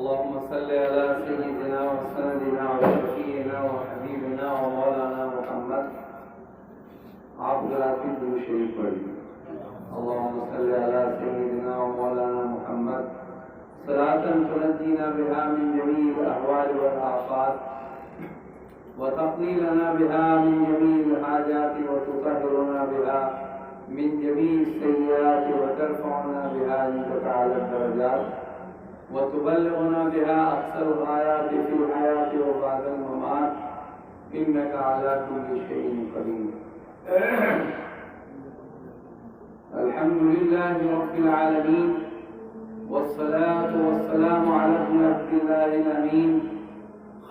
اللهم صل على سيدنا وسندنا وشفيعنا وحبيبنا ومولانا محمد آپ ذرا درود شریف پڑھیے. اللهم صل على سيدنا ومولانا محمد صلاة تنجينا بها من جميع الأهوال والآفات وتقضي لنا بها من جميع الحاجات وتطهرنا بها من جميع السيئات وترفعنا بها عندك أعلى الدرجات وتبلغنا بها أقصى الغايات في الحياة وبعد الممات إنك على كل شيء قدير. الحمد لله رب العالمين والصلاة والسلام على ابن عبد الله الأمين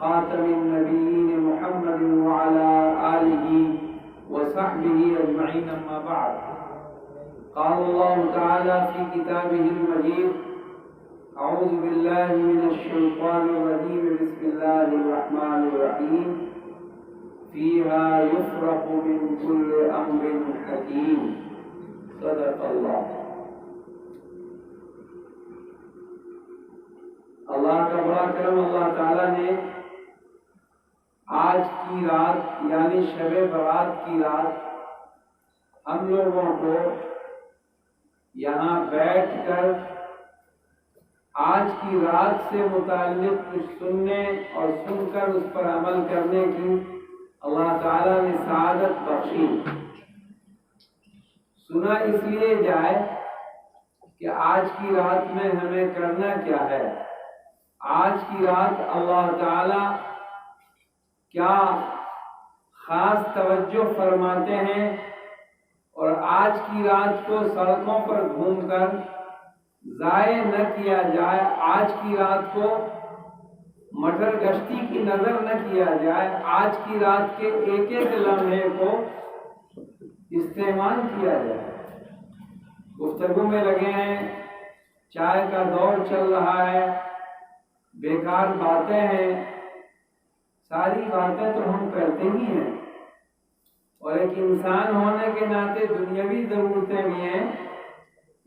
خاتم النبيين محمد وعلى آله وصحبه أجمعين. أما بعد، قال الله تعالى في كتابه المجيد: أعوذ بالله من الشيطان الرجيم، بسم الله الرحمن الرحيم، فيها يفرق من كل أمر حكيم. صدق الله. اللہ کا بڑا کرم، اللہ تعالیٰ نے آج کی رات یعنی شب برات کی رات ہم لوگوں کو یہاں بیٹھ کر آج کی رات سے متعلق کچھ سننے اور سن کر اس پر عمل کرنے کی اللہ تعالیٰ نے سعادت بخشی. سنا اس لیے جائے کہ آج کی رات میں ہمیں کرنا کیا ہے. آج کی رات اللہ تعالیٰ کیا خاص توجہ فرماتے ہیں، اور آج کی رات کو سڑکوں پر گھوم کر ضائع نہ کیا جائے، آج کی رات کو مٹر گشتی کی نظر نہ کیا جائے، آج کی رات کے ایک ایک لمحے کو استعمال کیا جائے. گفتگو میں لگے ہیں، چائے کا دور چل رہا ہے، بیکار باتیں ہیں، ساری باتیں تو ہم کرتے ہی ہیں، اور ایک انسان ہونے کے ناطے دنیاوی ضرورتیں بھی ہیں،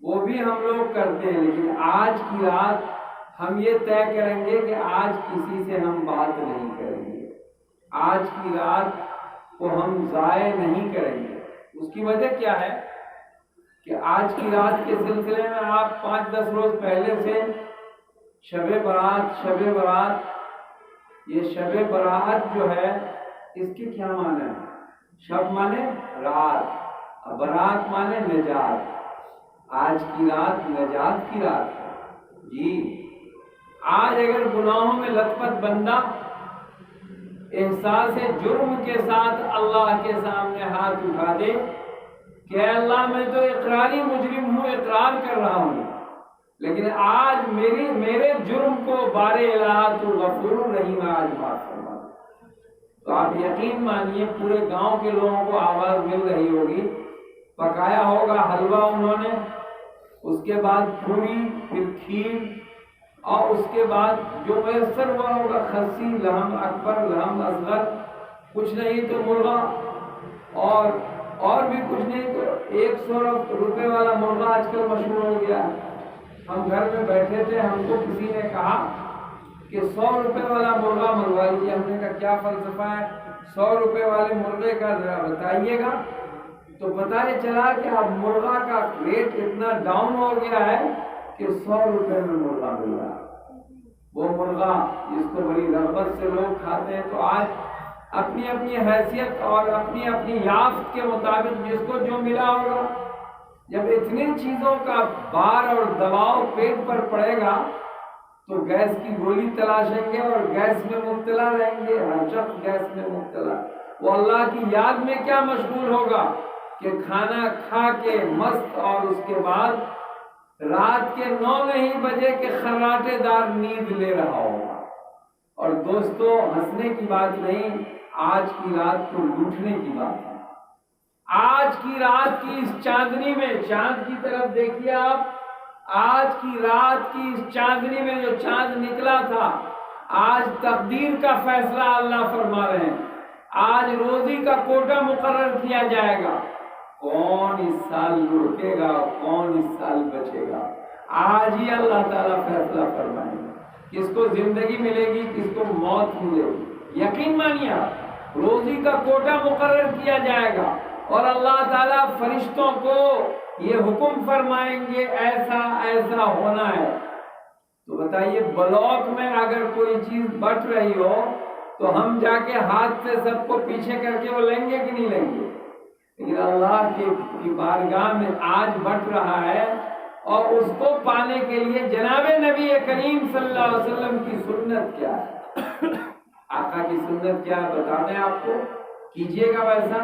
وہ بھی ہم لوگ کرتے ہیں. لیکن آج کی رات ہم یہ طے کریں گے کہ آج کسی سے ہم بات نہیں کریں گے، آج کی رات کو ہم ضائع نہیں کریں گے. اس کی وجہ کیا ہے کہ آج کی رات کے سلسلے میں آپ 5-10 روز پہلے سے شب برات یہ شب برات جو ہے اس کے کیا معنی ہے؟ شب مانے رات، برات مانے نجات. آج کی رات نجات کی رات ہے. جی، آج اگر گناہوں میں لت پت بندہ احساس جرم کے ساتھ اللہ کے سامنے ہاتھ اٹھا دے کہ اے اللہ میں تو اقراری مجرم ہوں، اقرار کر رہا ہوں، لیکن آج میرے جرم کو بار الہ تو غفور الرحیم آج معاف فرما. تو آپ یقین مانیے پورے گاؤں کے لوگوں کو آواز مل رہی ہوگی، پکایا ہوگا حلوہ انہوں نے، اس کے بعد پوری، پھر کھیر، اور اس کے بعد جو میسر ہوا ہوگا خسی، لحم اکبر، لحم اصغر، کچھ نہیں تو مرغا، اور بھی کچھ نہیں تو 100 روپے والا مرغا آج کل مشہور ہو گیا. ہم گھر میں بیٹھے تھے، ہم کو کسی نے کہا کہ 100 روپے والا مرغا منگوا لیجیے. ہم نے کہا کیا فلسفہ ہے 100 روپے والے مرغے کا، ذرا بتائیے گا. تو پتہ یہ چلا کہ اب مرغا کا ریٹ اتنا ڈاؤن ہو گیا ہے کہ 100 روپے میں مرغا مل رہا ہے. وہ مرغا جس کو بڑی رغبت سے لوگ کھاتے ہیں. تو آج اپنی اپنی حیثیت اور اپنی اپنی یافت کے مطابق جس کو جو ملا ہوگا، جب اتنی چیزوں کا بار اور دباؤ پیٹ پر پڑے گا تو گیس کی گولی تلاشیں گے اور گیس میں مبتلا رہیں گے. ہر شخص گیس میں مبتلا. وہ اللہ کی یاد میں کیا مشغول ہوگا کہ کھانا کھا کے مست، اور اس کے بعد رات کے 9 نہیں بجے کے خراٹے دار نیند لے رہا ہوگا. اور دوستو، ہنسنے کی بات نہیں، آج کی رات کو لوٹنے کی بات ہے. آج کی رات کی اس چاندنی میں، چاند کی طرف دیکھیے آپ، آج کی رات کی اس چاندنی میں جو چاند نکلا تھا، آج تقدیر کا فیصلہ اللہ فرما رہے ہیں. آج روزی کا کوٹا مقرر کیا جائے گا. کون اس سال لڑکے گا، کون اس سال بچے گا، آج ہی اللہ تعالیٰ فیصلہ فرمائیں گے. کس کو زندگی ملے گی، کس کو موت ملے گی۔ یقین مانیے آپ، روزی کا کوٹا مقرر کیا جائے گا اور اللہ تعالیٰ فرشتوں کو یہ حکم فرمائیں گے ایسا ایسا ہونا ہے۔ تو بتائیے بلاک میں اگر کوئی چیز بٹ رہی ہو تو ہم جا کے ہاتھ سے سب کو پیچھے کر کے وہ لیں گے کہ نہیں لیں گے؟ لیکن اللہ کی بارگاہ میں آج بٹ رہا ہے، اور اس کو پانے کے لیے جناب نبی کریم صلی اللہ علیہ وسلم کی سنت کیا ہے، آقا کی سنت کیا ہے بتا دیں آپ کو، کیجئے گا ویسا،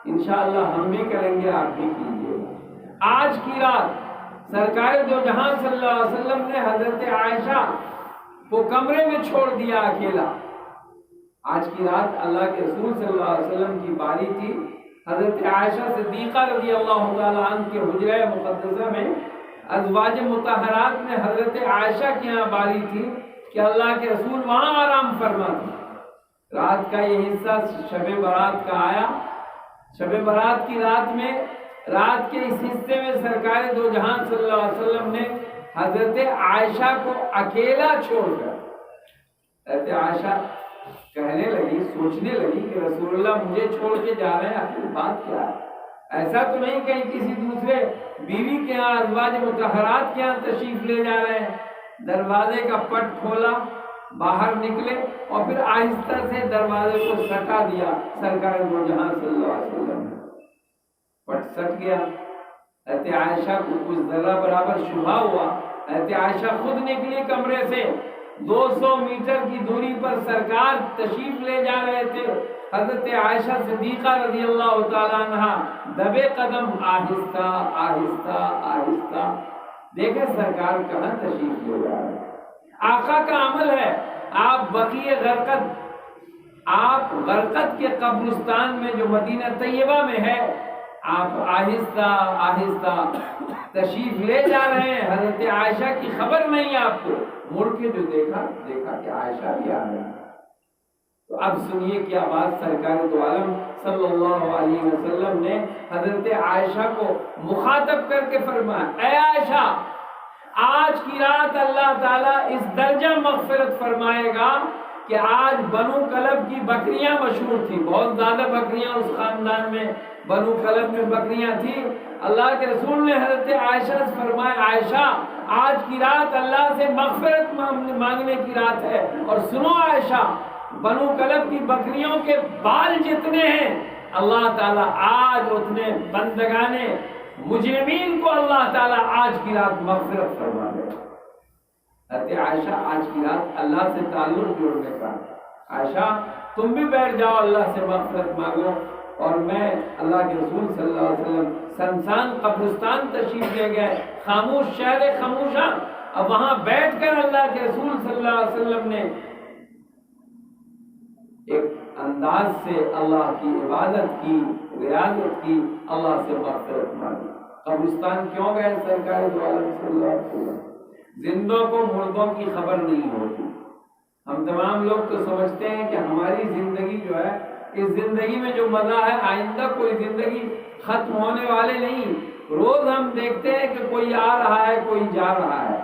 انشاءاللہ ہم بھی کریں گے، آپ بھی کیجئے گا۔ آج کی رات سرکار دو جہاں صلی اللہ علیہ وسلم نے حضرت عائشہ کو کمرے میں چھوڑ دیا اکیلا۔ آج کی رات اللہ کے رسول صلی اللہ علیہ وسلم کی باری تھی، حضرت عائشہ صدیقہ رضی اللہ تعالیٰ عنہ کے حجرہ مقدسہ میں ازواج مطہرات میں حضرت عائشہ کی یہاں باری تھی کہ اللہ کے رسول وہاں آرام فرما تھے۔ رات کا یہ حصہ شب برات کا آیا، شب برات کی رات میں، رات کے اس حصے میں سرکار دو جہاں صلی اللہ علیہ وسلم نے حضرت عائشہ کو اکیلا چھوڑ کر، حضرت عائشہ کہنے لگی، سوچنے لگی کہ رسول اللہ مجھے چھوڑ کے جا رہے ہیں، آخر بات کیا ہے؟ ایسا تو نہیں کہیں کسی دوسرے بیوی کے یہاں، ازواج مطہرات کے یہاں تشریف لے جا رہے ہیں؟ دروازے کا پٹ کھولا، باہر نکلے اور پھر آہستہ سے دروازے کو سٹا دیا سرکار دو جہاں صلی اللہ علیہ وسلم نے۔ پٹ سٹ گیا، حضرت عائشہ کو کچھ ذرہ برابر شبہ ہوا، حضرت عائشہ خود نکلی کمرے سے، 200 میٹر کی دوری پر سرکار تشریف لے جا رہے تھے، حضرت عائشہ صدیقہ رضی اللہ تعالیٰ عنہ دبے قدم، آہستہ آہستہ آہستہ، دیکھیں سرکار کہاں تشریف لے جا رہے ہیں۔ آقا کا عمل ہے، آپ بقیع غرقد، آپ غرقد کے قبرستان میں جو مدینہ طیبہ میں ہے، آپ آہستہ آہستہ تشریف لے جا رہے ہیں، حضرت عائشہ کی خبر نہیں آپ کو، مڑ کے جو دیکھا کہ عائشہ بھی آ رہی ہے۔ تو اب سنیے کیا بات سرکار دو عالم صلی اللہ علیہ وسلم نے حضرت عائشہ کو مخاطب کر کے فرمایا، اے عائشہ، آج کی رات اللہ تعالیٰ اس درجہ مغفرت فرمائے گا کہ آج بنو کلب کی بکریاں مشہور تھیں، بہت زیادہ بکریاں اس خاندان میں، بنو کلب میں بکریاں تھیں۔ اللہ کے رسول نے حضرت عائشہ سے فرمایا، عائشہ آج کی رات اللہ سے مغفرت مانگنے کی رات ہے، اور سنو عائشہ، بنو کلب کی بکریوں کے بال جتنے ہیں اللہ تعالیٰ آج اتنے بندگانے مجرمین کو اللہ تعالیٰ آج کی رات مغفرت فرما دے۔ حضرت عائشہ آج کی رات اللہ سے تعلق جوڑنے کا، عائشہ تم بھی بیٹھ جاؤ، اللہ سے مغفرت مانگو، اور میں، اللہ کے رسول صلی اللہ علیہ وسلم سنسان قبرستان تشریف لے گئے، خاموش شہر خاموشہ، اب وہاں بیٹھ کر اللہ کے رسول صلی اللہ علیہ وسلم نے ایک انداز سے اللہ کی عبادت کی، ریاضت کی، اللہ سے مغفرت مانگی۔ قبرستان کیوں گئے سرکار دو عالم صلی اللہ علیہ وسلم؟ زندوں کو مردوں کی خبر نہیں ہوتی۔ ہم تمام لوگ تو سمجھتے ہیں کہ ہماری زندگی جو ہے، اس زندگی میں جو مزہ ہے، آئندہ کوئی زندگی ختم ہونے والے نہیں۔ روز ہم دیکھتے ہیں کہ کوئی آ رہا ہے، کوئی جا رہا ہے،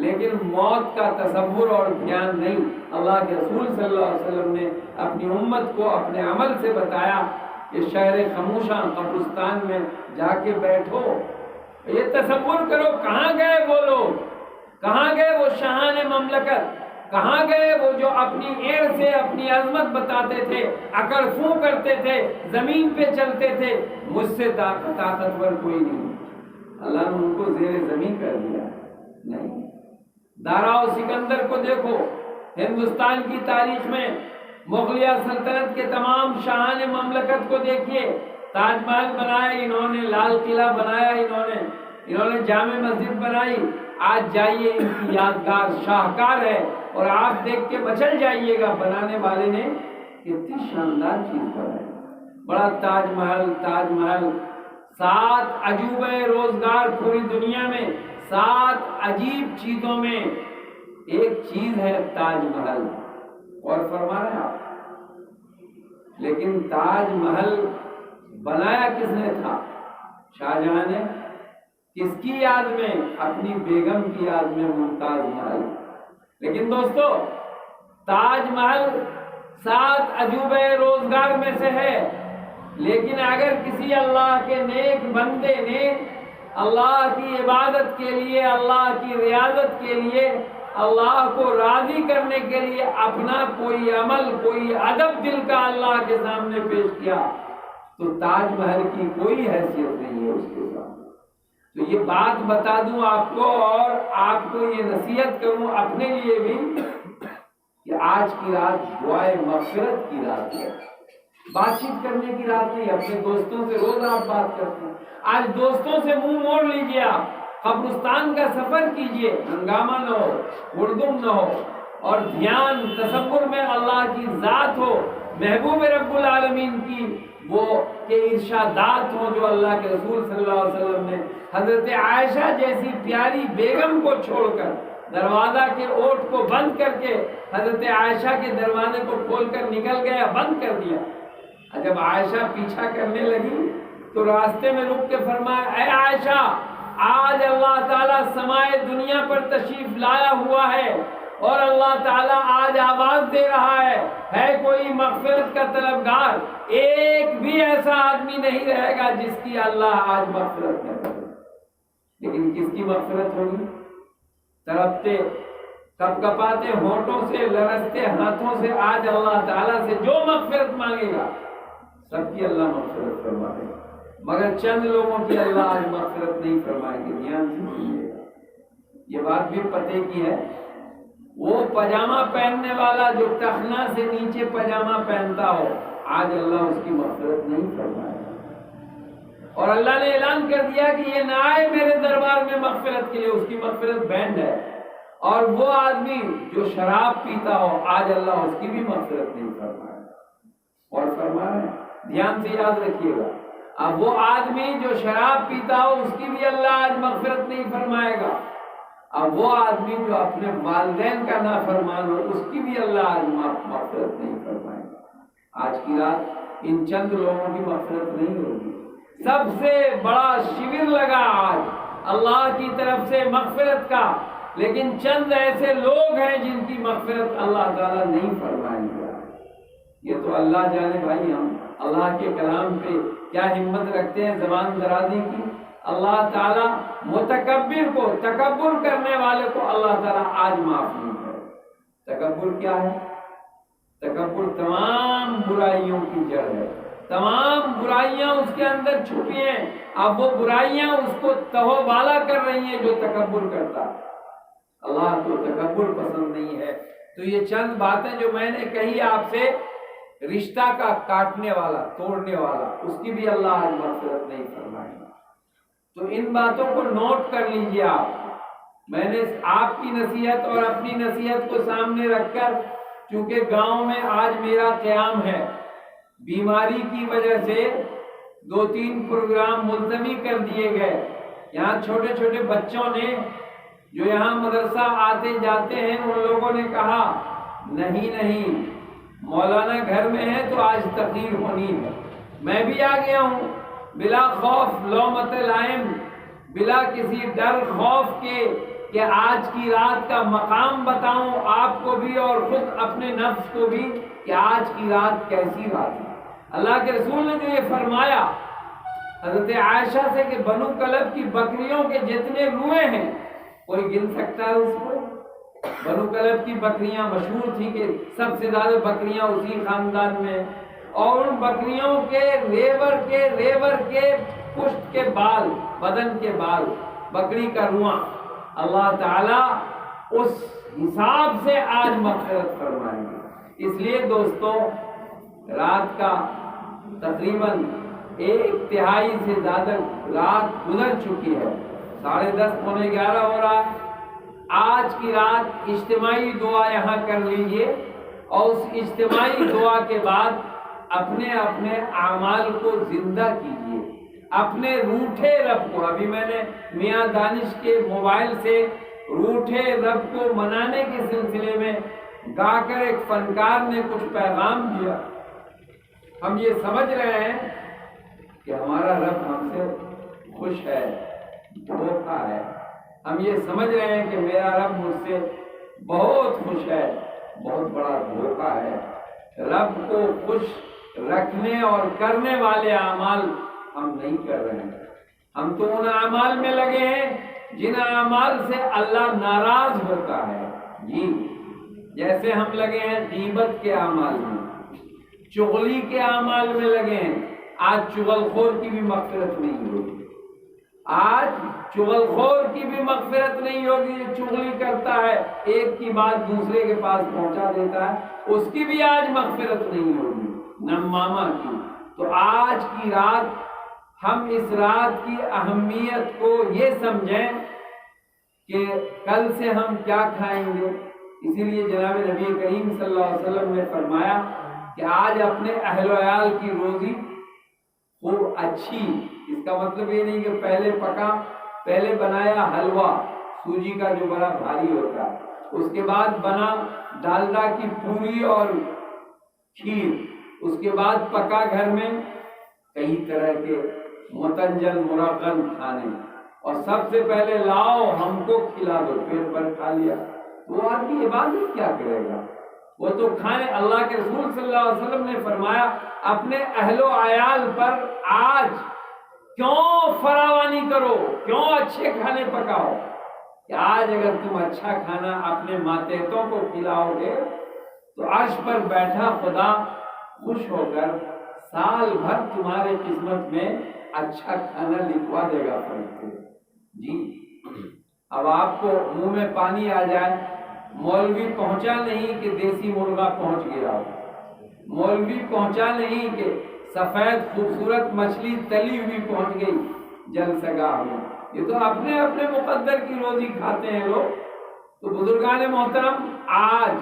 لیکن موت کا تصور اور دھیان نہیں۔ اللہ کے رسول صلی اللہ علیہ وسلم نے اپنی امت کو اپنے عمل سے بتایا کہ شہر خاموشہ قبرستان میں جا کے بیٹھو، یہ تصور کرو کہاں گئے وہ لوگ، کہاں گئے وہ شاہان مملکت، کہاں گئے وہ جو اپنی ایڑ سے اپنی عظمت بتاتے تھے، اکڑ فوں کرتے تھے، زمین پہ چلتے تھے، مجھ سے طاقتور کوئی نہیں۔ اللہ نے ان کو زیر زمین کر دیا۔ نہیں، دارا و سکندر کو دیکھو، ہندوستان کی تاریخ میں مغلیہ سلطنت کے تمام شاہان مملکت کو دیکھیے، تاج محل بنایا انہوں نے، لال قلعہ بنایا انہوں نے جامع مسجد بنائی۔ آج جائیے، ان کی یادگار شاہکار ہے، اور آپ دیکھ کے مچل جائیے گا، بنانے والے نے کتنی شاندار چیز بنائی، بڑا تاج محل 7 عجوبہ روزگار پوری دنیا میں، 7 عجیب چیزوں میں ایک چیز ہے تاج محل، اور فرما رہے ہیں آپ۔ لیکن تاج محل بنایا کس نے تھا؟ شاہجہاں نے۔ کس کی یاد میں؟ اپنی بیگم کی یاد میں، ممتاز محل۔ لیکن دوستو تاج محل 7 عجوبہ روزگار میں سے ہے، لیکن اگر کسی اللہ کے نیک بندے نے اللہ کی عبادت کے لیے، اللہ کی ریاضت کے لیے، اللہ کو راضی کرنے کے لیے اپنا کوئی عمل، کوئی ادب دل کا اللہ کے سامنے پیش کیا تو تاج محل کی کوئی حیثیت نہیں ہے اس کے سامنے۔ تو یہ بات بتا دوں آپ کو، اور آپ کو یہ نصیحت کروں اپنے لیے بھی کہ آج کی رات دعائے مغفرت کی رات ہے، بات چیت کرنے کی رات نہیں۔ اپنے دوستوں سے روز آپ بات کرتے ہیں، آج دوستوں سے منہ موڑ لیجیے، آپ قبرستان کا سفر کیجیے، ہنگامہ نہ ہو، ہڑدم نہ ہو، اور دھیان تصور میں اللہ کی ذات ہو، محبوب رب العالمین کی وہ کہ ارشادات ہوں جو اللہ کے رسول صلی اللہ علیہ وسلم نے حضرت عائشہ جیسی پیاری بیگم کو چھوڑ کر، دروازہ کے اوٹ کو بند کر کے حضرت عائشہ کے دروازے کو کھول کر نکل گیا، بند کر دیا۔ جب عائشہ پیچھا کرنے لگی تو راستے میں رک کے فرمایا، اے عائشہ، آج اللہ تعالیٰ سمائے دنیا پر تشریف لایا ہوا ہے، اور اللہ تعالیٰ آج آواز دے رہا ہے کوئی مغفرت کا طلبگار؟ ایک بھی ایسا آدمی نہیں رہے گا جس کی اللہ آج مغفرت نہ کرے۔ لیکن کس کی مغفرت ہوگی؟ تڑپتے کپ کپاتے ہونٹوں سے، لرزتے ہاتھوں سے آج اللہ تعالیٰ سے جو مغفرت مانگے گا سب کی اللہ مغفرت فرمائے گا، مگر چند لوگوں کی اللہ آج مغفرت نہیں فرمائے گی۔ دھیان سے سنیے گا، یہ بات بھی پتے کی ہے۔ وہ پاجامہ پہننے والا جو ٹخنا سے نیچے پاجامہ پہنتا ہو، آج اللہ اس کی مغفرت نہیں فرمائے گا، اور اللہ نے اعلان کر دیا کہ یہ نہ آئے میرے دربار میں مغفرت کے لیے، اس کی مغفرت بینڈ ہے۔ اور وہ آدمی جو شراب پیتا ہو، آج اللہ اس کی بھی مغفرت نہیں فرمائے گا۔ اور فرمائے، دھیان سے یاد رکھیے گا، اب وہ آدمی جو شراب پیتا ہو اس کی بھی اللہ آج مغفرت نہیں فرمائے گا، اب وہ آدمی جو اپنے والدین کا نافرمان ہو اس کی بھی اللہ آج مغفرت نہیں فرمائے گا۔ آج کی رات ان چند لوگوں کی مغفرت نہیں ہوگی۔ سب سے بڑا شیور لگا آج اللہ کی طرف سے مغفرت کا، لیکن چند ایسے لوگ ہیں جن کی مغفرت اللہ تعالیٰ نہیں فرمائیں گے۔ یہ تو اللہ جانے بھائی، ہم اللہ کے کلام پہ کیا ہمت رکھتے ہیں زبان درازی کی۔ اللہ تعالیٰ متکبر کو، تکبر کرنے والے کو اللہ تعالیٰ آج معاف نہیں کرے۔ تکبر کیا ہے؟ تکبر تمام برائیوں کی جڑ ہے، تمام برائیاں اس کے اندر چھپی ہیں۔ اب وہ برائیاں اس کو تہو بالا کر رہی ہیں جو تکبر کرتا ہے۔ اللہ کو تکبر پسند نہیں ہے۔ تو یہ چند باتیں جو میں نے کہی آپ سے، رشتہ کا کاٹنے والا، توڑنے والا، اس کی بھی اللہ آج مغفرت نہیں فرمائے گا۔ تو ان باتوں کو نوٹ کر لیجئے آپ۔ میں نے آپ کی نصیحت اور اپنی نصیحت کو سامنے رکھ کر، چونکہ گاؤں میں آج میرا قیام ہے، بیماری کی وجہ سے 2-3 پروگرام ملتوی کر دیے گئے۔ یہاں چھوٹے چھوٹے بچوں نے جو یہاں مدرسہ آتے جاتے ہیں، ان لوگوں نے کہا نہیں مولانا گھر میں ہے تو آج تقریر ہونی ہے۔ میں بھی آ گیا ہوں بلا خوف لومۃ لائم، بلا کسی ڈر خوف کے کہ آج کی رات کا مقام بتاؤں آپ کو بھی اور خود اپنے نفس کو بھی کہ آج کی رات کیسی رات ہے۔ اللہ کے رسول نے جو یہ فرمایا حضرت عائشہ سے کہ بنو کلب کی بکریوں کے جتنے روئے ہیں کوئی گن سکتا ہے اس کو؟ بنو کلب کی بکریاں مشہور تھی کہ سب سے زیادہ بکریاں اسی خاندان میں، اور ان بکریوں کے ریور کے پشت کے بال، بدن کے بال، بکری کا رواں، اللہ تعالیٰ اس حساب سے آج مغفرت فرمائیں گے۔ اس لیے دوستو، رات کا تقریباً 1/3 سے زیادہ رات گزر چکی ہے، 10:30 پونے 11 ہو رہا ہے۔ آج کی رات اجتماعی دعا یہاں کر لیجئے، اور اس اجتماعی دعا کے بعد اپنے اپنے اعمال کو زندہ کیجئے، اپنے روٹھے رب کو۔ ابھی میں نے میاں دانش کے موبائل سے روٹھے رب کو منانے کے سلسلے میں گا کر ایک فنکار نے کچھ پیغام دیا۔ ہم یہ سمجھ رہے ہیں کہ ہمارا رب ہم سے خوش ہے، دھوکا ہے۔ ہم یہ سمجھ رہے ہیں کہ میرا رب مجھ سے بہت خوش ہے، بہت بڑا دھوکہ ہے۔ رب کو خوش رکھنے اور کرنے والے اعمال ہم نہیں کر رہے ہیں، ہم تو ان اعمال میں لگے ہیں جن اعمال سے اللہ ناراض ہوتا ہے۔ جی، جیسے ہم لگے ہیں غیبت کے اعمال میں، چغلی کے اعمال میں لگے ہیں۔ آج چغل خور کی بھی مغفرت نہیں ہوگی، آج چغل خور کی بھی مغفرت نہیں ہوگی۔ جو چغلی کرتا ہے، ایک کی بات دوسرے کے پاس پہنچا دیتا ہے، اس کی بھی آج مغفرت نہیں ہوگی، نمامہ کی۔ تو آج کی رات ہم اس رات کی اہمیت کو یہ سمجھیں کہ کل سے ہم کیا کھائیں گے۔ اسی لیے جناب نبی کریم صلی اللہ علیہ وسلم نے فرمایا کہ آج اپنے اہل و عیال کی روزی خوب اچھی، اس کا مطلب یہ نہیں کہ پہلے پکا، پہلے بنایا حلوہ سوجی کا جو بڑا بھاری ہوتا ہے، اس کے بعد بنا ڈالڈا کی پوری اور کھیر، اس کے بعد پکا گھر میں کئی طرح کے متنجن مرغن کھانے، اور سب سے پہلے لاؤ ہم کو کھلا دو، پیٹ بھر کھا لیا، وہ آدمی عبادت کیا کرے گا؟ وہ تو کھانے۔ اللہ کے رسول صلی اللہ علیہ وسلم نے فرمایا اپنے اہل و عیال پر آج کیوں فراوانی کرو، کیوں اچھے کھانے پکاؤ، کہ آج اگر تم اچھا کھانا اپنے ماتحتوں کو کھلاؤ گے تو عرش پر بیٹھا خدا خوش ہو کر سال بھر تمہارے قسمت میں اچھا کھانا لکھوا دے گا فرشتے۔ جی، اب آپ کو منہ میں پانی آ جائے، مولوی پہنچا نہیں کہ دیسی مرغا پہنچ گیا، مولوی پہنچا نہیں کہ سفید خوبصورت مچھلی تلی ہوئی پہنچ گئی جلسگاہ میں، یہ تو اپنے اپنے مقدر کی روزی کھاتے ہیں لوگ۔ تو بزرگان محترم، آج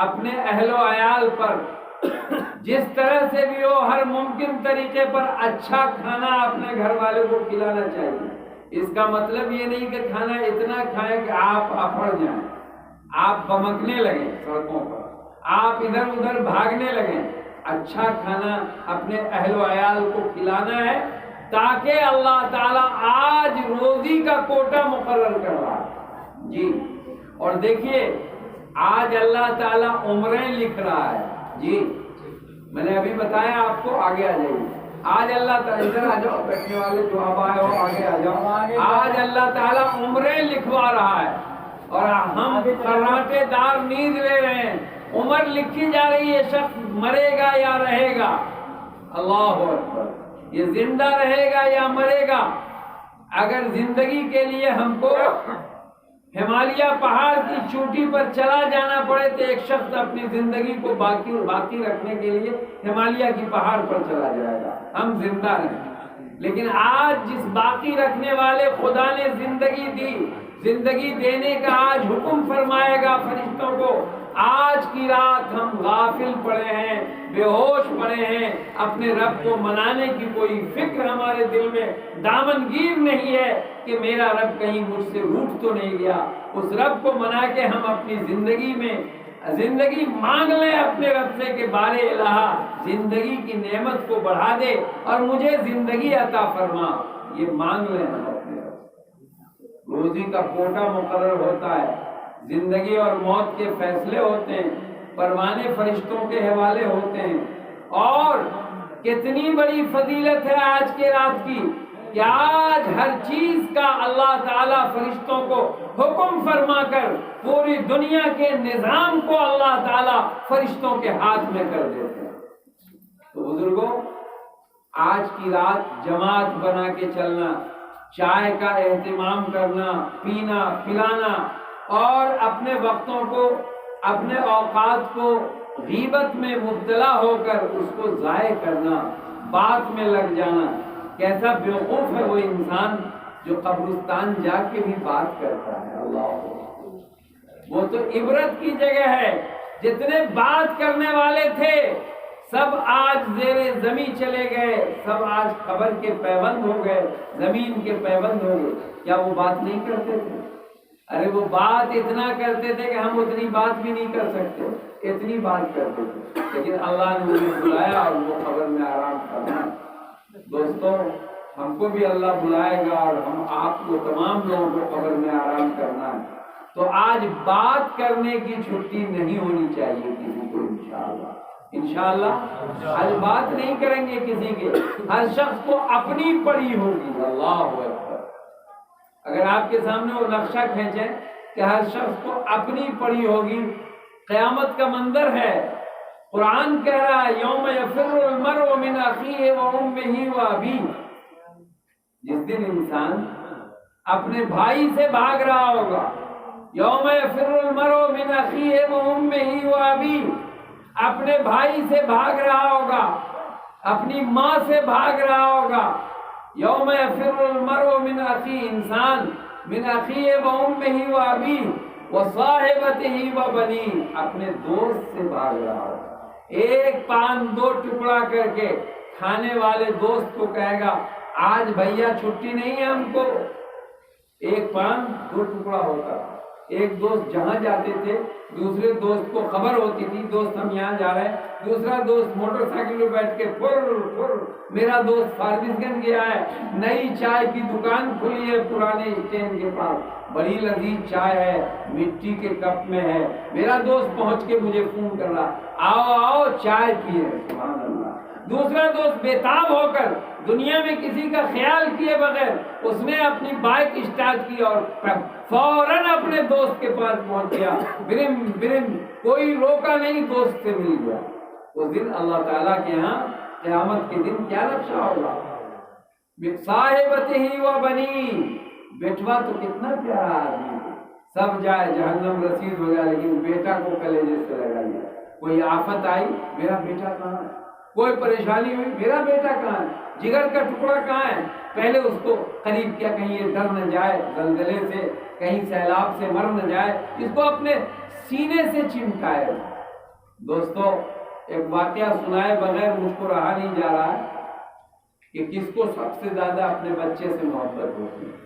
اپنے اہل و عیال پر جس طرح سے بھی ہو ہر ممکن طریقے پر اچھا کھانا اپنے گھر والے کو کھلانا چاہیے۔ اس کا مطلب یہ نہیں کہ کھانا اتنا کھائیں کہ آپ اپڑ جائیں، آپ بمکنے لگیں سڑکوں پر، آپ ادھر ادھر بھاگنے لگیں۔ اچھا کھانا اپنے اہل و عیال کو کھلانا ہے تاکہ اللہ تعالیٰ آج روزی کا کوٹا مقرر کر رہا ہے۔ جی، اور دیکھیے آج اللہ تعالیٰ عمریں لکھ رہا ہے۔ جی، میں نے ابھی بتایا آپ کو، آگے آ جائیے۔ آج اللہ تعالیٰ، ادھر آ جاؤ، بیٹھنے والے جو آپ آئے ہو آگے آ جاؤ۔ آج اللہ تعالیٰ عمریں لکھوا رہا ہے اور ہم خراٹے دار نیند لے رہے ہیں۔ عمر لکھی جا رہی ہے، شخص مرے گا یا رہے گا۔ اللہ اکبر، یہ زندہ رہے گا یا مرے گا۔ اگر زندگی کے لیے ہم کو ہمالیہ پہاڑ کی چوٹی پر چلا جانا پڑے تو ایک شخص اپنی زندگی کو باقی رکھنے کے لیے ہمالیہ کی پہاڑ پر چلا جائے گا، ہم زندہ رہیں۔ لیکن آج جس باقی رکھنے والے خدا نے زندگی دی، زندگی دینے کا آج حکم فرمائے گا فرشتوں کو، آج کی رات ہم غافل پڑے ہیں، بے ہوش پڑے ہیں، اپنے رب کو منانے کی کوئی فکر ہمارے دل میں دامنگیر نہیں ہے کہ میرا رب کہیں مجھ سے روٹھ تو نہیں گیا۔ اس رب کو منا کے ہم اپنی زندگی میں زندگی مانگ لیں اپنے رب سے کہ بار الہ زندگی کی نعمت کو بڑھا دے اور مجھے زندگی عطا فرما، یہ مانگ لیں ہم اپنے رب سے۔ روزی کا کوٹا مقرر ہوتا ہے، زندگی اور موت کے فیصلے ہوتے ہیں، پروانے فرشتوں کے حوالے ہوتے ہیں۔ اور کتنی بڑی فضیلت ہے آج کے رات کی کہ آج ہر چیز کا اللہ تعالیٰ فرشتوں کو حکم فرما کر پوری دنیا کے نظام کو اللہ تعالیٰ فرشتوں کے ہاتھ میں کر دیتے ہیں۔ تو بزرگوں، آج کی رات جماعت بنا کے چلنا، چائے کا اہتمام کرنا، پینا پلانا، اور اپنے وقتوں کو، اپنے اوقات کو غیبت میں مبتلا ہو کر اس کو ضائع کرنا، بات میں لگ جانا۔ کیسا بیوقوف ہے وہ انسان جو قبرستان جا کے بھی بات کرتا ہے۔ اللہ، وہ تو عبرت کی جگہ ہے۔ جتنے بات کرنے والے تھے سب آج زیر زمین چلے گئے، سب آج قبر کے پیوند ہو گئے، زمین کے پیوند ہو گئے۔ کیا وہ بات نہیں کرتے تھے؟ ارے وہ بات اتنا کرتے تھے کہ ہم اتنی بات بھی نہیں کر سکتے، اتنی بات کرتے تھے، لیکن اللہ نے انہیں بلایا اور وہ قبر میں آرام کرنا۔ دوستوں، ہم کو بھی اللہ بلائے گا اور ہم آپ کو تمام لوگوں کو قبر میں آرام کرنا ہے۔ تو آج بات کرنے کی چھٹی نہیں ہونی چاہیے کسی کو، انشاءاللہ آج بات نہیں کریں گے کسی کے، ہر شخص کو اپنی پڑی ہوگی۔ اللہ اکبر! اگر آپ کے سامنے وہ نقشہ کھینچیں کہ ہر شخص کو اپنی پڑی ہوگی، قیامت کا منظر ہے، قرآن کہہ رہا ہے یوم یفر المرء من اخیہ وامہ وابیہ، جس دن انسان اپنے بھائی سے بھاگ رہا ہوگا، یوم یفر المرء من اخیہ وامہ وابیہ، اپنے بھائی سے بھاگ رہا ہوگا، اپنی ماں سے بھاگ رہا ہوگا، یوم یفر المرء من اخیہ، انسان من اخیہ وامہ وابیہ وصاحبتہ وبنیہ، اپنے دوست سے بھاگ رہا ہوگا، ایک پان دو ٹکڑا کر کے کھانے والے دوست کو کہے گا آج بھیا چھٹی نہیں ہے ہم کو، ایک پان دو ٹکڑا ہوتا۔ ایک دوست جہاں جاتے تھے دوسرے دوست کو خبر ہوتی تھی دوست ہم یہاں جا رہے ہیں، دوسرا دوست موٹر سائیکل پہ بیٹھ کے پھر میرا دوست فاربس گنج گیا ہے، نئی چائے کی دکان کھلی ہے پرانے اسٹینڈ کے پاس، بڑی لذیذ چائے ہے، مٹی کے کپ میں ہے، میرا دوست پہنچ کے مجھے فون کر رہا آؤ آؤ چائے پیے، سبحان اللہ۔ دوسرا دوست بےتاب ہو کر دنیا میں کسی کا خیال کیے بغیر اس نے اپنی بائک اسٹارٹ کی اور فوراً اپنے دوست کے پاس پہنچ گیا، برم برم، کوئی روکا نہیں، دوست سے مل گیا۔ اس دن اللہ تعالیٰ کے ہاں قیامت کے دن کیا نقشہ ہوگا؟ صاحبتہ و بنی، بیٹوا تو کتنا پیارا آدمی ہے، سب جائے جہنم رسید ہو جائے لیکن بیٹا کو کلیجے سے لگا لیا، کوئی آفت آئی میرا بیٹا کہاں ہے، کوئی پریشانی ہوئی میرا بیٹا کہاں ہے، جگر کا ٹکڑا کہاں ہے، پہلے اس کو قریب کیا کہیں یہ ڈر نہ جائے زلزلے سے، کہیں سیلاب سے مر نہ جائے، اس کو اپنے سینے سے چمٹائے۔ دوستو ایک واقعہ سنائے بغیر مجھ کو رہا نہیں جا رہا ہے کہ کس کو سب سے زیادہ اپنے بچے سے محبت ہوتی ہے۔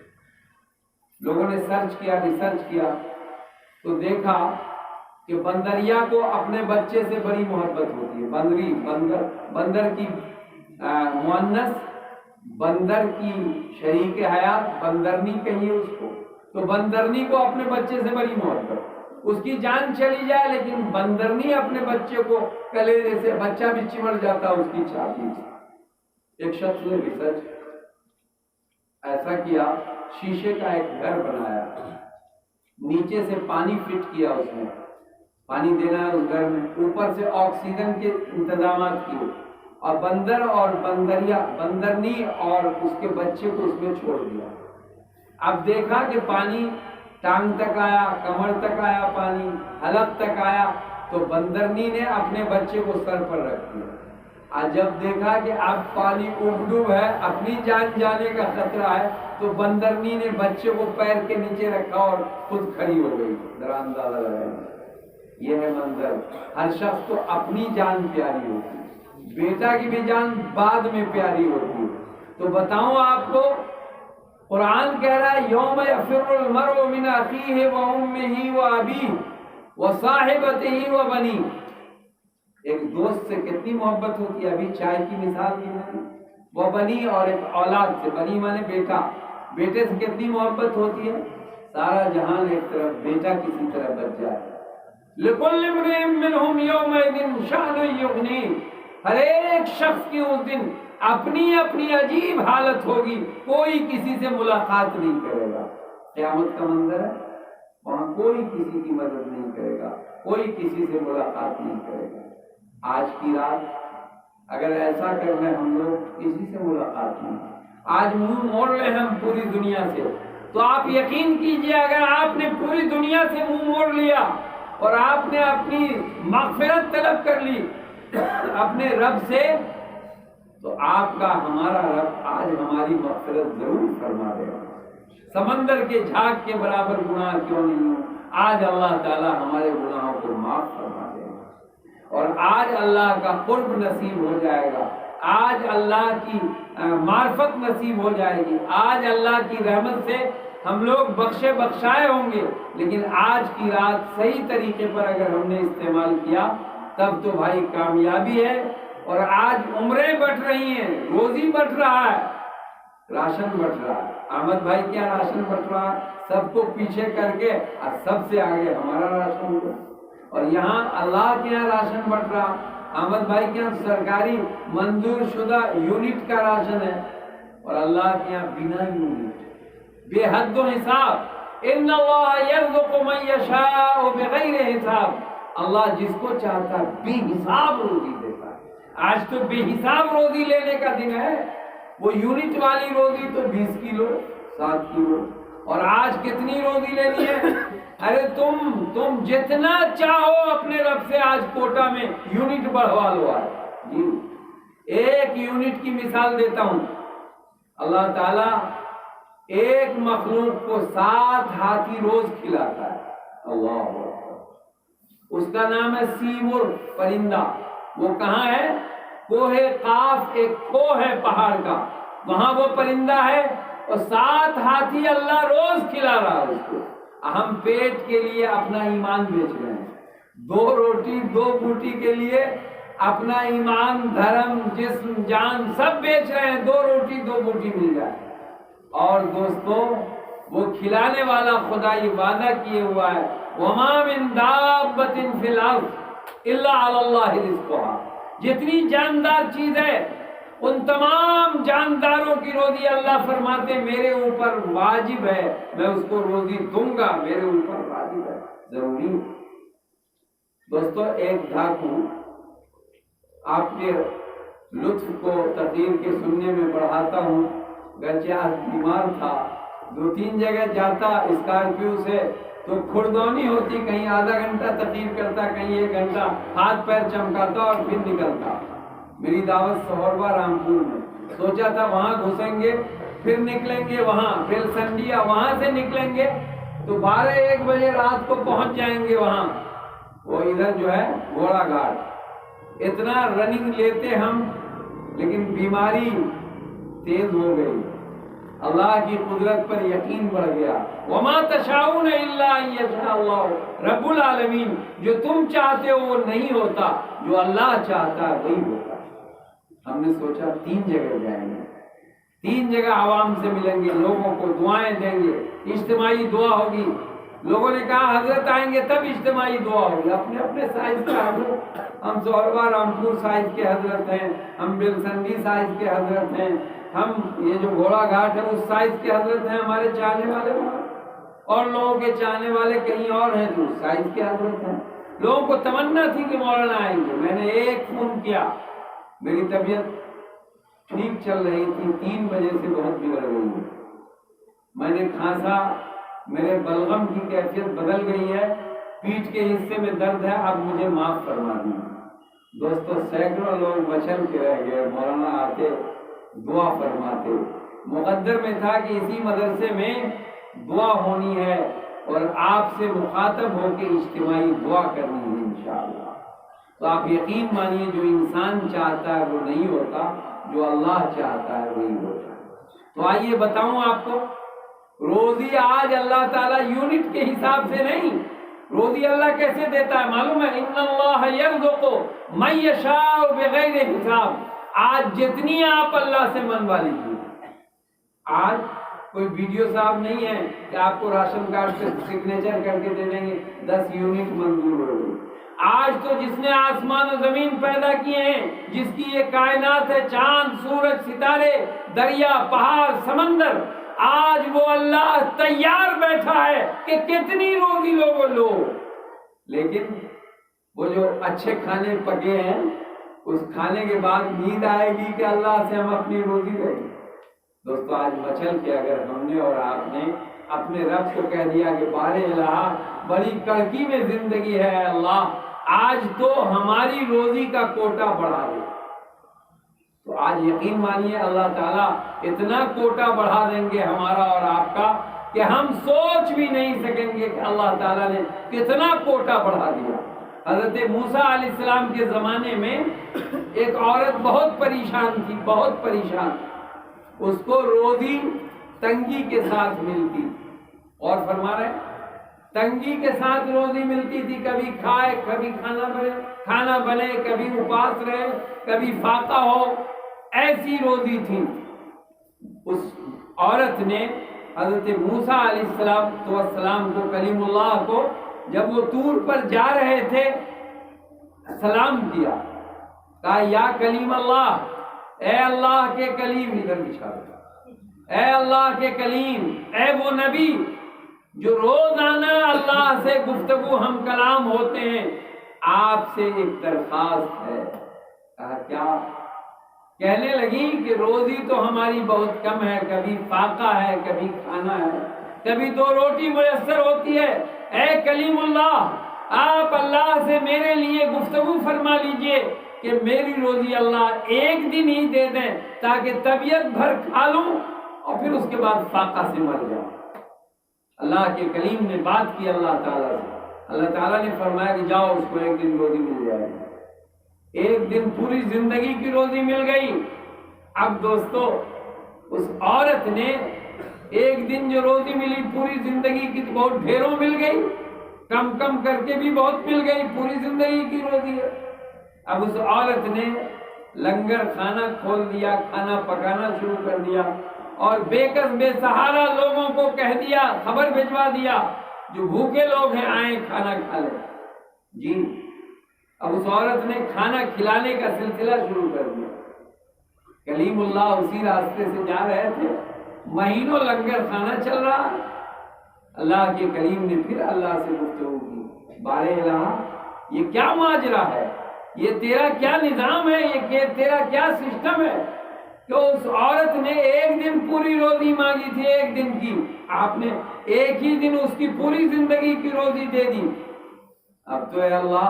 لوگوں نے سرچ کیا، ریسرچ کیا تو دیکھا کہ بندریا کو اپنے بچے سے بڑی محبت ہوتی ہے، بندری، بندر کی مؤنث، بندر کی شریک حیات بندرنی کہیے اس کو، تو بندرنی کو اپنے بچے سے بڑی محبت، اس کی جان چلی جائے لیکن بندرنی اپنے بچے کو کلیجے سے، بچہ بھی چمڑ جاتا اس کی چھاتی سے۔ ایک شخص نے ریسرچ ایسا کیا، شیشے کا ایک گھر بنایا، نیچے سے پانی فٹ کیا، اس میں پانی دینا ہے اس گھر میں، اوپر سے آکسیجن کے انتظامات کیے، اور بندر اور بندرنی اور اس کے بچے کو اس میں چھوڑ دیا۔ اب دیکھا کہ پانی ٹانگ تک آیا، کمر تک آیا، پانی حلق تک آیا، تو بندرنی نے اپنے بچے کو سر پر رکھ دیا۔ آج جب دیکھا کہ اب پانی ڈوب ہے، اپنی جان جانے کا خطرہ ہے، تو بندرنی نے بچے کو پیر کے نیچے رکھا اور خود کھڑی ہو گئی۔ ذرا اندازہ لگائیں، یہ ہے منظر۔ ہر شخص کو اپنی جان پیاری ہوتی ہے، بیٹا کی بھی جان بعد میں پیاری ہوتی ہے۔ تو بتاؤں آپ کو، قرآن کہہ رہا ہے یوم یفر المرء من اخیہ وامہ وابیہ وصاحبتہ وبنیہ، ایک دوست سے کتنی محبت ہوتی ہے، ابھی چائے کی مثال دی میں نے، وہ بنی، اور ایک اولاد سے، بنی مانے بیٹا، بیٹے سے کتنی محبت ہوتی ہے، سارا جہان ایک طرف، بیٹا کسی طرح بچ جائے۔ لِكُلِّ امْرِئٍ مِّنْهُمْ يَوْمَئِذٍ شَأْنٌ يُغْنِيهِ، ہر ایک شخص کی اس دن اپنی اپنی عجیب حالت ہوگی، کوئی کسی سے ملاقات نہیں کرے گا۔ قیامت کا منظر ہے، وہاں کوئی کسی کی مدد نہیں کرے گا، کوئی کسی سے ملاقات نہیں کرے گا۔ آج کی رات اگر ایسا کر لیں ہم لوگ، کسی سے ملاقات نہیں، آج منہ موڑ لیں ہم پوری دنیا سے، تو آپ یقین کیجئے اگر آپ نے پوری دنیا سے منہ موڑ لیا اور آپ نے اپنی مغفرت طلب کر لی اپنے رب سے، تو آپ کا ہمارا رب آج ہماری مغفرت ضرور فرما دے گا۔ سمندر کے جھاگ کے برابر گناہ کیوں نہیں ہو، آج اللہ تعالی ہمارے گناہوں کو معاف فرما دے گا، اور آج اللہ کا قرب نصیب ہو جائے گا، آج اللہ کی معرفت نصیب ہو جائے گی، آج اللہ کی رحمت سے ہم لوگ بخشے بخشائے ہوں گے۔ لیکن آج کی رات صحیح طریقے پر اگر ہم نے استعمال کیا تب تو بھائی کامیابی ہے، اور آج عمریں بٹ رہی ہیں، روزی بٹ رہا ہے، راشن بٹ رہا ہے۔ احمد بھائی کیا راشن بٹ رہا، سب کو پیچھے کر کے اور سب سے آگے ہمارا راشن ہوا۔ اور یہاں اللہ کے یہاں راشن بٹ رہا، احمد بھائی کے یہاں سرکاری منظور شدہ یونٹ کا راشن ہے، اور اللہ کے یہاں بنا یونٹ، بے حد و حساب۔ ان اللہ یرزق من یشاء بغیر حساب، اللہ جس کو چاہتا ہے بے حساب روزی دیتا ہے۔ آج تو بے حساب روزی لینے کا دن ہے، وہ یونٹ والی روزی تو 20 کلو 7 کلو، اور آج کتنی روزی لینی ہے؟ ارے تم جتنا چاہو اپنے رب سے آج کوٹا میں یونٹ بڑھوا لو۔ آج جی ایک یونٹ کی مثال دیتا ہوں، اللہ تعالیٰ ایک مخلوق کو 7 ہاتھی روز کھلاتا ہے، اللہ اکبر۔ اس کا نام ہے سیمر پرندہ، وہ کہاں ہے؟ کوہ قاف، ایک کوہ ہے پہاڑ کا، وہاں وہ پرندہ ہے، اور 7 ہاتھی اللہ روز کھلا رہا ہے اس کو۔ ہم پیٹ کے لیے اپنا ایمان بیچ رہے ہیں، 2 روٹی 2 بوٹی کے لیے اپنا ایمان، دھرم، جسم، جان سب بیچ رہے ہیں، 2 روٹی 2 بوٹی مل جائے۔ اور دوستو وہ کھلانے والا خدا یہ وعدہ کیے ہوا ہے، وَمَا مِن دَابَّةٍ فِي الْأَرْضِ إِلَّا عَلَى اللَّهِ رِزْقُهَا، جتنی جاندار چیز ہے ان تمام جانداروں کی روزی اللہ فرماتے میرے اوپر واجب ہے، میں اس کو روزی دوں گا، میرے اوپر واجب ہے، ضروری۔ دوستو ایک ڈاکو آپ کے لطف کو تقریر کے سننے میں بڑھاتا ہوں، گرچہ آج بیمار تھا، 2-3 جگہ جاتا اسکارپیو سے تو کھردونی ہوتی، کہیں آدھا گھنٹہ تقریر کرتا، کہیں 1 گھنٹہ، ہاتھ پیر چمکاتا اور پھر نکلتا۔ میری دعوت سہروا رامپور میں، سوچا تھا وہاں گھسیں گے، پھر نکلیں گے وہاں، پھر سنڈیا، وہاں سے نکلیں گے تو 12-1 بجے رات کو پہنچ جائیں گے وہاں، وہ ادھر جو ہے گھوڑا گھاٹ۔ اتنا رننگ لیتے ہم، لیکن بیماری تیز ہو گئی، اللہ کی قدرت پر یقین بڑھ گیا۔ وَمَا تَشَاءُونَ إِلَّا أَن يَشَاءَ اللَّهُ رب العالمین، جو تم چاہتے ہو وہ نہیں ہوتا، جو اللہ چاہتا ہے وہی ہوتا۔ ہم نے سوچا 3 جگہ جائیں گے، 3 جگہ عوام سے ملیں گے، لوگوں کو دعائیں دیں گے، اجتماعی دعا ہوگی۔ لوگوں نے کہا حضرت آئیں گے تب اجتماعی دعا ہوگی، اپنے اپنے سائز کا حضرت، ہم سہروا رامپور سائز کے حضرت ہیں، ہم بلسنڈی سائز کے حضرت ہیں، ہم یہ جو گھوڑا گھاٹ ہے اس سائز کے حضرت ہیں، ہمارے چاہنے والے وہاں، اور لوگوں کے چاہنے والے کہیں اور ہیں جو اس سائز کے حضرت ہیں۔ لوگوں کو تمنا تھی کہ مولانا آئیں گے، میں نے ایک فون کیا، میری طبیعت ٹھیک چل رہی تھی، 3 بجے سے بہت بگڑ گئی ہے، میں نے کھانسا، میرے بلغم کی کیفیت بدل گئی ہے، پیٹھ کے حصے میں درد ہے، اب مجھے معاف فرما دیجیے۔ دوستو سینکڑوں لوگ مچل کے رہ گئے، مولانا آتے دعا فرماتے، مقدر میں تھا کہ اسی مدرسے میں دعا ہونی ہے اور آپ سے مخاطب ہو کے اجتماعی دعا کرنی ہے انشاءاللہ۔ تو آپ یقین مانیے جو انسان چاہتا ہے وہ نہیں ہوتا، جو اللہ چاہتا ہے وہی ہوتا ہے۔ تو آئیے بتاؤں آپ کو، روزی آج اللہ تعالیٰ یونٹ کے حساب سے نہیں، روزی اللہ کیسے دیتا ہے معلوم ہے؟ ان اللہ یرزق من یشاء بغیر حساب۔ آج جتنی آپ اللہ سے منوا لیجیے، آج کوئی ویڈیو صاحب نہیں ہے کہ آپ کو راشن کارڈ سے سگنیچر کر کے دے دیں گے 10 یونٹ منظور ہو گئی۔ آج تو جس نے آسمان و زمین پیدا کیے ہیں، جس کی یہ کائنات ہے، چاند، سورج، ستارے، دریا، پہاڑ، سمندر، آج وہ اللہ تیار بیٹھا ہے کہ کتنی روزی لوگوں لو، لیکن وہ جو اچھے کھانے پکے ہیں اس کھانے کے بعد نیند آئے گی کہ اللہ سے ہم اپنی روزی لیں گے۔ دوستو آج مچل کے اگر ہم نے اور آپ نے اپنے رب کو کہہ دیا کہ بارے الہ بڑی کڑکی میں زندگی ہے اللہ، آج تو ہماری روزی کا کوٹا بڑھا دے، تو آج یقین مانیے اللہ تعالیٰ اتنا کوٹا بڑھا دیں گے ہمارا اور آپ کا کہ ہم سوچ بھی نہیں سکیں گے کہ اللہ تعالیٰ نے کتنا کوٹا بڑھا دیا۔ حضرت موسیٰ علیہ السلام کے زمانے میں ایک عورت بہت پریشان تھی، بہت پریشان، اس کو روزی تنگی کے ساتھ ملتی تھی، اور فرما رہے تنگی کے ساتھ روزی ملتی تھی، کبھی کھائے کبھی کھانا بنے، کبھی اپاس رہے، کبھی فاقہ ہو، ایسی روزی تھی۔ اس عورت نے حضرت موسیٰ علیہ السلام کو، کلیم اللہ کو، جب وہ طور پر جا رہے تھے سلام کیا، کہا یا کلیم اللہ، اے اللہ کے کلیم، ادھر بچھا دو، اے اللہ کے کلیم، اے وہ نبی جو روزانہ اللہ سے گفتگو ہم کلام ہوتے ہیں، آپ سے ایک درخواست ہے۔ کہا کیا؟ کہنے لگی کہ روزی تو ہماری بہت کم ہے، کبھی فاقہ ہے، کبھی کھانا ہے، کبھی 2 روٹی میسر ہوتی ہے، اے کلیم اللہ آپ اللہ سے میرے لیے گفتگو فرما لیجئے کہ میری روزی اللہ ایک دن ہی دے دیں تاکہ طبیعت بھر کھا لوں اور پھر اس کے بعد فاقہ سے مر جاؤں۔ اللہ کے کلیم نے بات کی اللہ تعالیٰ سے، اللہ تعالیٰ نے فرمایا کہ جاؤ اس کو ایک دن روزی مل جائے گی، ایک دن پوری زندگی کی روزی مل گئی۔ اب دوستو اس عورت نے ایک دن جو روزی ملی پوری زندگی کی بہت ڈھیروں مل گئی، کم کم کر کے بھی بہت مل گئی، پوری زندگی کی روزی ہے۔ اب اس عورت نے لنگر خانہ کھول دیا، کھانا پکانا شروع کر دیا اور بے کس بے سہارا لوگوں کو کہہ دیا، خبر بھجوا دیا جو بھوکے لوگ ہیں آئیں کھانا کھا لیں۔ جی اب اس عورت نے کھانا کھلانے کا سلسلہ شروع کر دیا۔ کلیم اللہ اسی راستے سے جا رہے تھے، مہینوں لنگر کھانا چل رہا۔ اللہ کے کلیم نے پھر اللہ سے گفتگو کی، بارے الہ یہ کیا ماجرا ہے، یہ تیرا کیا نظام ہے، یہ تیرا کیا سسٹم ہے کہ اس عورت نے ایک دن پوری روزی مانگی تھی، ایک دن کی، آپ نے ایک ہی دن اس کی پوری زندگی کی روزی دے دی۔ اب تو اے اللہ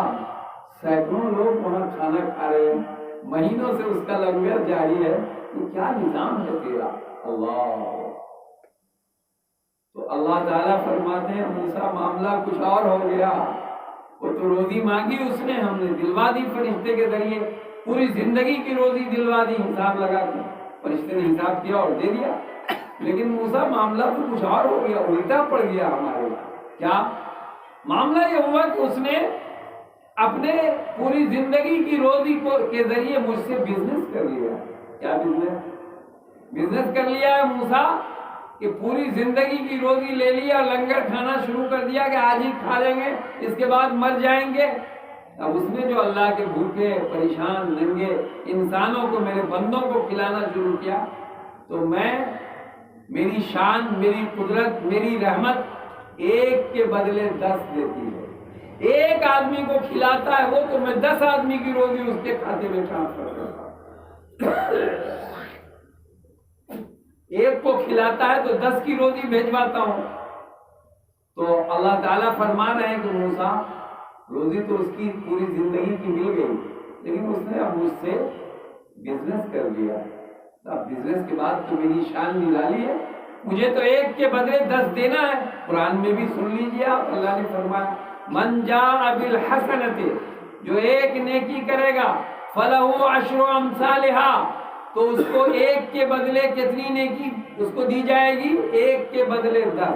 سینکڑوں لوگ وہاں کھانا کھا رہے ہیں، مہینوں سے اس کا لنگر جاری ہے، یہ کیا نظام ہے تیرا اللہ؟ تو اللہ تعالیٰ فرماتے ہیں موسیٰ معاملہ کچھ اور ہو گیا، وہ تو روزی مانگی اس نے، ہم نے دلوا دی فرشتے کے ذریعے، پوری زندگی کی روزی دلوا دی حساب لگا کے، فرشتے نے حساب کیا اور دے دیا۔ لیکن موسیٰ معاملہ تو کچھ اور ہو گیا، الٹا پڑ گیا ہمارے۔ کیا معاملہ؟ یہ ہوا کہ اس نے اپنے پوری زندگی کی روزی کو کے ذریعے مجھ سے بزنس کر لیا۔ کیا بزنس کر لیا ہے موسیٰ کہ پوری زندگی کی روزی لے لی اور لنگر کھانا شروع کر دیا کہ آج ہی کھا لیں گے اس کے بعد مر جائیں گے۔ اب اس نے جو اللہ کے بھوکے پریشان ننگے انسانوں کو، میرے بندوں کو کھلانا شروع کیا، تو میری شان، میری قدرت، میری رحمت ایک کے بدلے 10 دیتی ہے۔ ایک آدمی کو کھلاتا ہے وہ تو میں 10 آدمی کی روزی اس کے کھاتے میں ٹرانسفر کرتا ہوں۔ ایک کو کھلاتا ہے تو 10 کی روزی بھیجواتا ہوں۔ تو اللہ تعالیٰ فرما رہے ہیں کہ موسیٰ روزی تو اس کی پوری زندگی کی مل گئی، لیکن اس نے اب مجھ سے بزنس کر لیا۔ اب بزنس کے بعد تو میری شان نرالی ہے، مجھے تو ایک کے بدلے 10 دینا ہے۔ قرآن میں بھی سن لیجیے آپ، اللہ نے فرمایا من جاء بالحسنۃ، جو ایک نیکی کرے گا فلہ عشر امثالھا، تو اس کو ایک کے بدلے کتنی نیکی اس کو دی جائے گی؟ ایک کے بدلے 10۔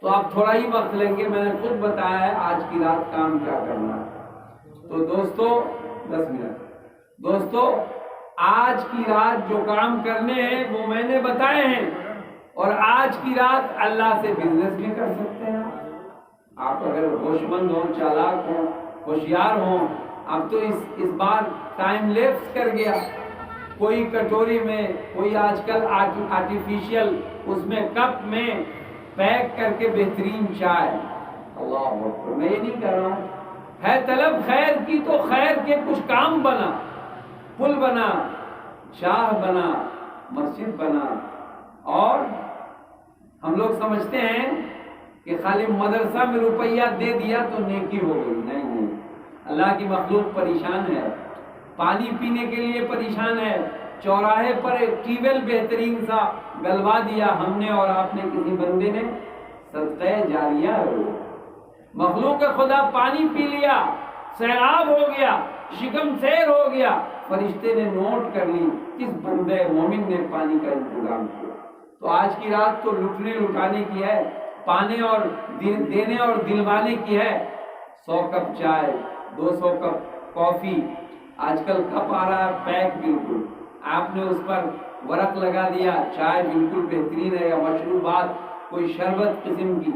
تو آپ تھوڑا ہی وقت لیں گے، میں نے خود بتایا ہے آج کی رات کام کیا کرنا ہے۔ تو دوستو 10 منٹ، دوستو آج کی رات جو کام کرنے ہیں وہ میں نے بتائے ہیں، اور آج کی رات اللہ سے بزنس بھی کر سکتے ہیں۔ آپ اگر ہوش مند ہوں، چالاک ہوں، ہوشیار ہوں، اب تو اس بار ٹائم لیپس کر گیا، کوئی کٹوری میں، کوئی آج کل آرٹیفیشل اس میں کپ میں پیک کر کے بہترین چائے۔ اللہ اکبر، میں یہ نہیں کہہ رہا ہوں، ہے طلب خیر کی تو خیر کے کچھ کام بنا، پل بنا، شاہ بنا، مسجد بنا۔ اور ہم لوگ سمجھتے ہیں کہ خالی مدرسہ میں روپیہ دے دیا تو نیکی ہو گئی، نہیں، اللہ کی مخلوق پریشان ہے، پانی پینے کے لیے پریشان ہے، چوراہے پر ایک ٹیوبویل بہترین سا گلوا دیا ہم نے اور آپ نے، کسی بندے نے، صدقہ جاریہ ہے وہ۔ مخلوق خدا پانی پی لیا، سیراب ہو گیا، شکم سیر ہو گیا، فرشتے نے نوٹ کر لی کس بندے مومن نے پانی کا انتظام کیا۔ تو آج کی رات تو لٹنے لٹانے کی ہے، پانے اور دینے اور دلوانے کی ہے۔ 100 کپ چائے، 200 کپ کافی، آج کل کپ آ رہا ہے پیک، بالکل آپ نے اس پر ورق لگا دیا، چائے بالکل بہترین ہے یا مشروبات کوئی شربت قسم کی،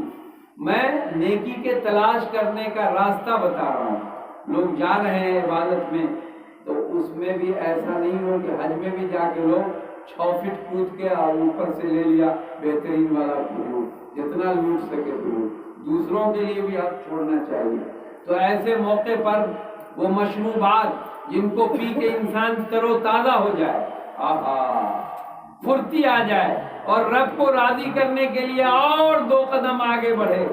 میں نیکی کے تلاش کرنے کا راستہ بتا رہا ہوں۔ لوگ جا رہے ہیں عبادت میں تو اس میں بھی ایسا نہیں ہو کہ حج میں بھی جا کے لوگ 6 فٹ کود کے اور اوپر سے لے لیا بہترین والا فلوٹ، جتنا لوٹ سکے فلوٹ، دوسروں کے لیے بھی حق چھوڑنا چاہیے۔ تو ایسے موقع پر وہ مشروبات جن کو پی کے انسان تر و تازہ ہو جائے، پھرتی آ جائے اور رب کو راضی کرنے کے لیے اور 2 قدم آگے بڑھے،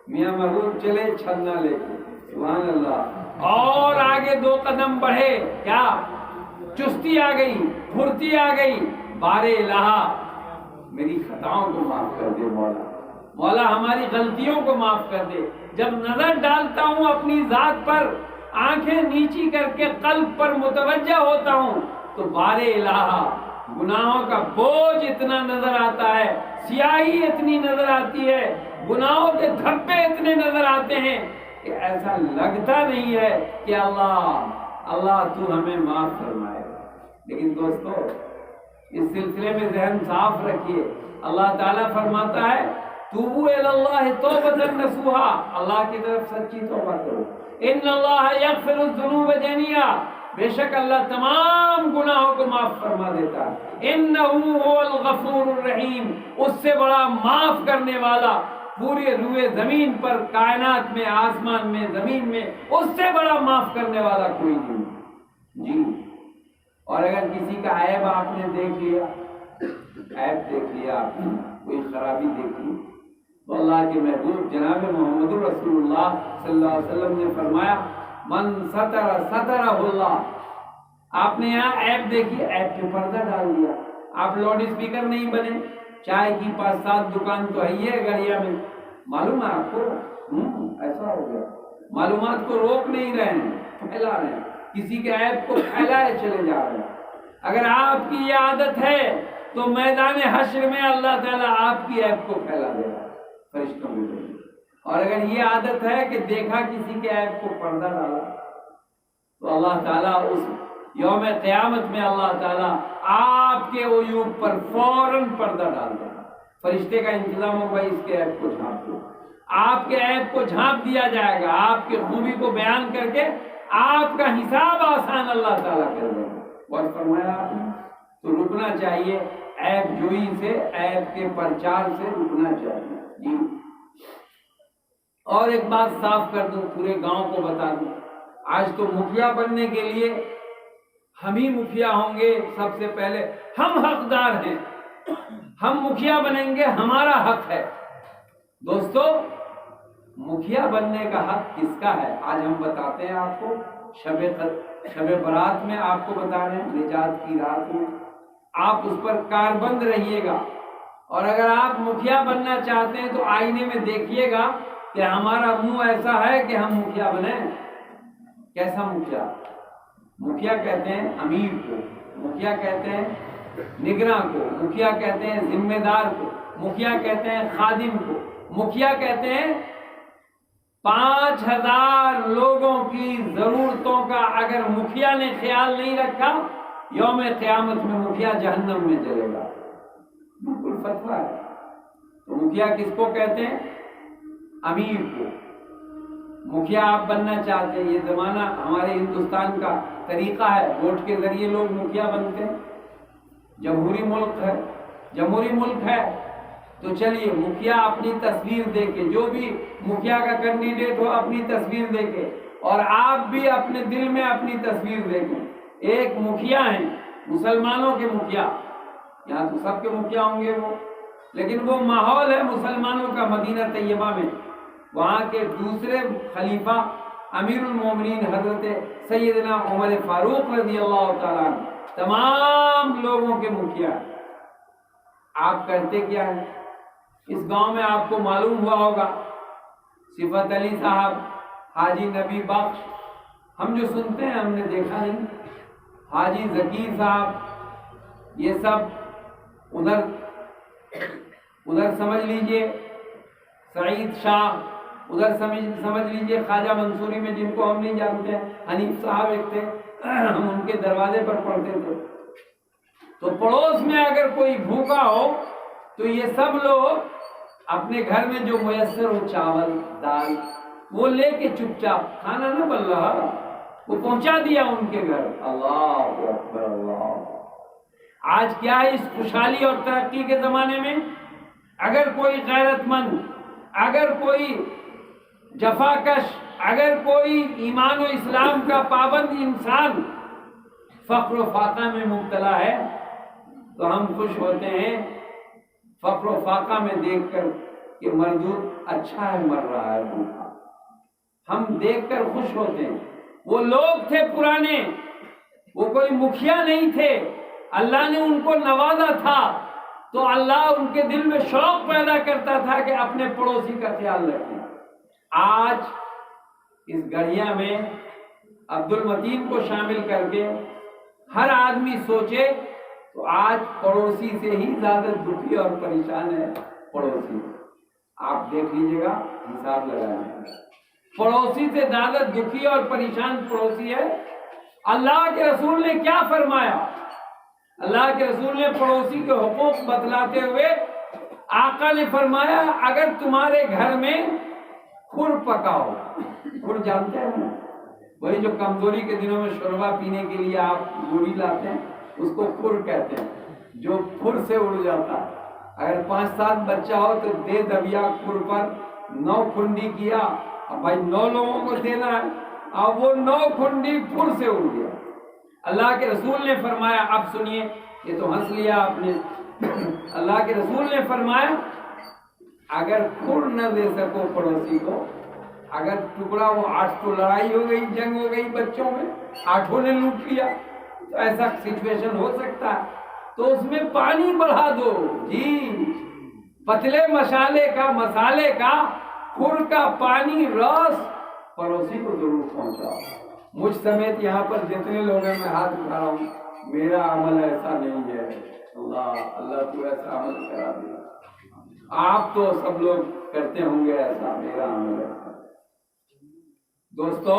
میاں محبوب چلے چھلنا لے کے، سبحان اللہ، اور آگے 2 قدم بڑھے، کیا چستی آ گئی، پھرتی آ گئی، بارے الہ میری خطاؤں کو معاف کر دے مولا، مولا ہماری غلطیوں کو معاف کر دے۔ جب نظر ڈالتا ہوں اپنی ذات پر، آنکھیں نیچی کر کے قلب پر متوجہ ہوتا ہوں تو بارے الہ گناہوں کا بوجھ اتنا نظر آتا ہے، سیاہی اتنی نظر آتی ہے، گناہوں کے دھبے اتنے نظر آتے ہیں کہ ایسا لگتا نہیں ہے کہ اللہ تو ہمیں معاف فرمائے۔ لیکن دوستو اس سلسلے میں ذہن صاف رکھیے، اللہ تعالیٰ فرماتا ہے توبوا الی اللہ توبۃ نصوحا، اللہ کی طرف سچی توبہ کرو، ان اللہ یغفر الذنوب جميعا، بے شک اللہ تمام گناہوں کو معاف فرما دیتا ہے، انہ هو الغفور الرحیم، اس سے بڑا معاف کرنے والا پورے روئے زمین پر، کائنات میں، آسمان میں، زمین میں، اس سے بڑا معاف کرنے والا کوئی نہیں جی۔ اور اگر کسی کا عیب آپ نے دیکھ لیا، عیب دیکھ لیا آپ نے، کوئی خرابی دیکھی، تو اللہ کے محبوب جناب محمد رسول اللہ صلی اللہ علیہ وسلم نے فرمایا من ستر سترہ اللہ، آپ نے یہاں عیب دیکھی، عیب پہ پردہ ڈال دیا، آپ لاؤڈ اسپیکر نہیں بنے، چائے کی 5-7 دکان تو ہے ہی ہے گڑیا میں، معلوم ہے آپ کو، ایسا ہو گیا، معلومات کو روک نہیں رہے ہیں، پھیلا رہے ہیں، کسی کے عیب کو پھیلائے چلے جا رہے ہیں۔ اگر آپ کی یہ عادت ہے تو میدان حشر میں اللہ تعالیٰ آپ کی عیب کو پھیلا دے گا فرشتوں میں، اور اگر یہ عادت ہے کہ دیکھا کسی کے عیب کو پردہ ڈالا تو اللہ تعالیٰ اس یوم قیامت میں اللہ تعالیٰ آپ کے عیوب پر فوراً پردہ ڈال دے گا، فرشتے کا انتظام ہوگا اس کے عیب کو جھانپ دو، آپ کے عیب کو جھانپ دیا جائے گا، آپ کی خوبی کو بیان کر کے آپ کا حساب آسان اللہ تعالیٰ کر دے گا۔ اور فرمایا آپ نے تو رکنا چاہیے عیب جوئی سے، عیب کے پرچار سے رکنا چاہیے جی۔ اور ایک بات صاف کر دوں، پورے گاؤں کو بتا دوں، آج تو مکھیا بننے کے لیے ہم ہی مکھیا ہوں گے، سب سے پہلے ہم حقدار ہیں، ہم مکھیا بنیں گے، ہمارا حق ہے۔ دوستو مکھیا بننے کا حق کس کا ہے؟ آج ہم بتاتے ہیں آپ کو، شب برات میں آپ کو بتا رہے ہیں، نجات کی رات میں آپ اس پر کاربند رہیے گا، اور اگر آپ مکھیا بننا چاہتے ہیں تو آئینے میں دیکھیے گا کہ ہمارا منہ ایسا ہے کہ ہم مکھیا بنیں۔ کیسا مکھیا؟ مکھیا کہتے ہیں امیر کو، مکھیا کہتے ہیں نگراں کو، مکھیا کہتے ہیں ذمہ دار کو، مکھیا کہتے ہیں خادم کو، مکھیا کہتے ہیں 5000 لوگوں کی ضرورتوں کا اگر مکھیا نے خیال نہیں رکھا، یوم قیامت میں مکھیا جہنم میں جلے گا، بالکل فتویٰ ہے۔ تو مکھیا کس کو کہتے ہیں؟ امیر کو۔ مکھیا آپ بننا چاہتے ہیں، یہ زمانہ ہمارے ہندوستان کا طریقہ ہے، ووٹ کے ذریعے لوگ مکھیا بنتے ہیں، جمہوری ملک ہے تو چلیے مکھیا اپنی تصویر دے کے، جو بھی مکھیا کا کینڈیڈیٹ ہو اپنی تصویر دے کے، اور آپ بھی اپنے دل میں اپنی تصویر دیکھیں، ایک مکھیا ہیں مسلمانوں کے مکھیا، یہاں تو سب کے مکھیا ہوں گے وہ، لیکن وہ ماحول ہے مسلمانوں کا مدینہ طیبہ میں، وہاں کے دوسرے خلیفہ امیر المومنین حضرت سیدنا عمر فاروق رضی اللہ تعالیٰ عنہ تمام لوگوں کے مکھیا ہیں۔ آپ کرتے کیا ہیں؟ اس گاؤں میں آپ کو معلوم ہوا ہوگا، صفت علی صاحب، حاجی نبی بخش، ہم جو سنتے ہیں ہم نے دیکھا نہیں، حاجی ذکیر صاحب، یہ سب ادھر سمجھ لیجئے سعید شاہ، ادھر سمجھ لیجئے خواجہ منصوری میں جن کو ہم نہیں جانتے ہیں، حنیف صاحب ایک تھے، ہم ان کے دروازے پر پڑھتے تھے، تو پڑوس میں اگر کوئی بھوکا ہو تو یہ سب لوگ اپنے گھر میں جو میسر ہو چاول دال وہ لے کے چپ چاپ، کھانا نہ بن رہا وہ پہنچا دیا ان کے گھر۔ اللہ اکبر اللہ۔ آج کیا ہے اس خوشحالی اور ترقی کے زمانے میں، اگر کوئی غیرت مند، اگر کوئی جفاکش، اگر کوئی ایمان و اسلام کا پابند انسان فقر و فاقہ میں مبتلا ہے تو ہم خوش ہوتے ہیں فقر و فاقہ میں دیکھ کر کہ مردود اچھا ہے مر رہا ہے بھوکا، ہم دیکھ کر خوش ہوتے ہیں۔ وہ لوگ تھے پرانے، وہ کوئی مکھیا نہیں تھے، اللہ نے ان کو نوازا تھا تو اللہ ان کے دل میں شوق پیدا کرتا تھا کہ اپنے پڑوسی کا خیال رکھیں۔ آج اس گڑھیا میں عبد المتین کو شامل کر کے ہر آدمی سوچے تو آج پڑوسی سے ہی زیادہ دکھی اور پریشان ہے پڑوسی۔ آپ دیکھ لیجیے گا، حساب لگائیں، پڑوسی سے زیادہ دکھی اور پریشان پڑوسی ہے۔ اللہ کے رسول نے کیا فرمایا؟ اللہ کے رسول نے پڑوسی کے حقوق بتلاتے ہوئے آقا نے فرمایا اگر تمہارے گھر میں کھر پکا ہو، کھر جانتے ہیں وہی جو کمزوری کے دنوں میں شوربہ پینے کے لیے آپ گوڑی لاتے ہیں اس کو کھر کہتے ہیں، جو کھر سے اڑ جاتا ہے۔ اگر 5-7 بچہ ہو تو دے دبیا کھر پر 9 کھنڈی کیا، اب بھائی 9 لوگوں کو دینا ہے، اب وہ 9 کھنڈی کھر سے اڑ گیا۔ اللہ کے رسول نے فرمایا، اب سنیے، یہ تو ہنس لیا آپ نے، اللہ کے رسول نے فرمایا اگر کھر نہ دے سکو پڑوسی کو، اگر ٹکڑا وہ 8 تو لڑائی ہو گئی، جنگ ہو گئی بچوں میں، 8 نے لوٹ لیا، تو ایسا سچویشن ہو سکتا ہے تو اس میں پانی بڑھا دو، جی پتلے مسالے کا کھر کا پانی رس پڑوسی کو ضرور پہنچاؤ۔ مجھ سمیت یہاں پر جتنے لوگ ہیں میں ہاتھ اٹھا رہا ہوں، میرا عمل ایسا نہیں ہے، اللہ تو ایسا عمل کرا دے، آپ تو سب لوگ کرتے ہوں گے ایسا، میرا عمل ایسا۔ دوستو،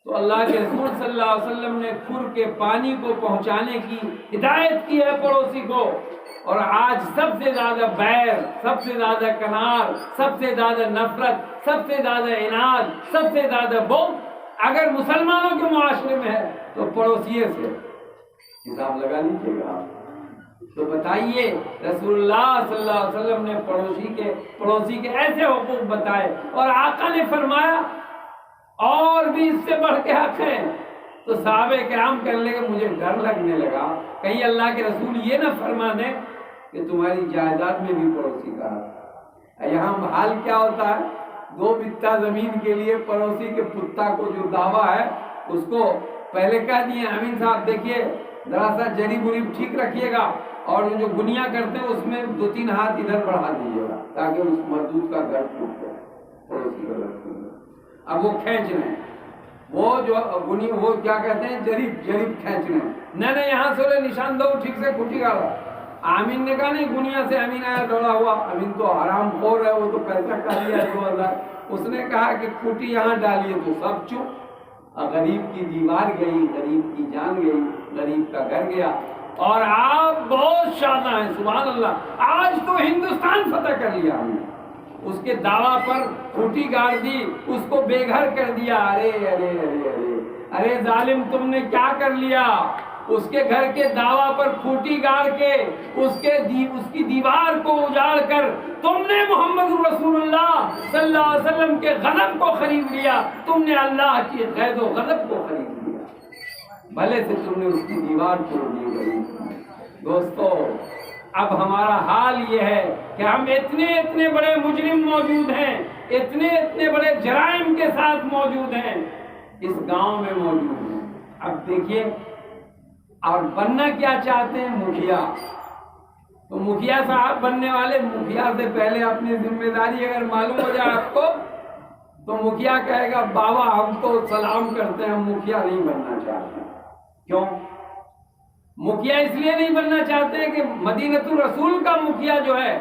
تو اللہ کے رسول صلی اللہ علیہ وسلم نے کھر کے پانی کو پہنچانے کی ہدایت کی ہے پڑوسی کو، اور آج سب سے زیادہ بیر، سب سے زیادہ کنار، سب سے زیادہ نفرت، سب سے زیادہ عناد، سب سے زیادہ بغض اگر مسلمانوں کے معاشرے میں ہے تو پڑوسیے سے، حساب لگا لیجیے گا۔ تو بتائیے رسول اللہ صلی اللہ علیہ وسلم نے پڑوسی کے ایسے حقوق بتائے، اور آقا نے فرمایا اور بھی اس سے بڑھ کے حق ہیں، تو صحابہ کرام کہنے لگے مجھے ڈر لگنے لگا کہیں اللہ کے رسول یہ نہ فرما دیں کہ تمہاری جائیداد میں بھی پڑوسی کا حق ہے۔ یہاں حال کیا ہوتا ہے، 2 بتہ زمین کے لیے پڑوسی کے پتا کو جو دعویٰ ہے اس کو پہلے کہہ دیے امین صاحب دیکھیے ذرا سا جری بری ٹھیک رکھیے گا، اور جو گنیا کرتے ہیں اس میں 2-3 ہاتھ ادھر بڑھا دیجیے گا تاکہ اس مردود کا گھر ٹوٹ جائے، پڑوسی کا گھر ٹوٹ جائے۔ اب وہ کھینچ رہے ہیں، وہ کیا کہتے ہیں، جریب کھینچ رہے ہیں، نہیں یہاں سے نشان دو ٹھیک سے کھٹی گا۔ آمین نے کہا نہیں، دنیا سے امین آیا دوڑا ہوا، امین تو حرام خور ہے، وہ تو پیسہ کھا لیا 2000۔ اس نے کہا کہ کھوٹی یہاں ڈالیے تو سب چپ، غریب کی دیوار گئی، غریب کی جان گئی، غریب کا گھر گیا۔ اور آپ بہت شادہ ہیں، سبحان اللہ، آج تو ہندوستان فتح کر لیا ہم نے، اس کے دعویٰ پر کھوٹی گاڑ دی، اس کو بے گھر کر دیا۔ ارے ارے ارے ارے ارے ظالم، تم نے کیا کر لیا؟ اس کے گھر کے دعویٰ پر کھوٹی گاڑ کے اس کی دیوار کو اجاڑ کر تم نے محمد رسول اللہ صلی اللہ علیہ وسلم کے غضب کو خرید لیا، تم نے اللہ کی غیظ و غضب کو خرید لیا، بھلے سے تم نے اس کی دیوار توڑ دی گئی۔ دوستو، اب ہمارا حال یہ ہے کہ ہم اتنے بڑے مجرم موجود ہیں، اتنے بڑے جرائم کے ساتھ موجود ہیں، اس گاؤں میں موجود ہیں۔ اب دیکھیے، اور بننا کیا چاہتے ہیں؟ مکھیا۔ تو مکھیا صاحب بننے والے، مکھیا سے پہلے اپنی ذمہ داری اگر معلوم ہو جائے آپ کو تو مکھیا کہے گا بابا ہم تو سلام کرتے ہیں، ہم مکھیا نہیں بننا چاہتے۔ کیوں مکھیا اس لیے نہیں بننا چاہتے کہ مدینۃ الرسول کا مکھیا جو ہے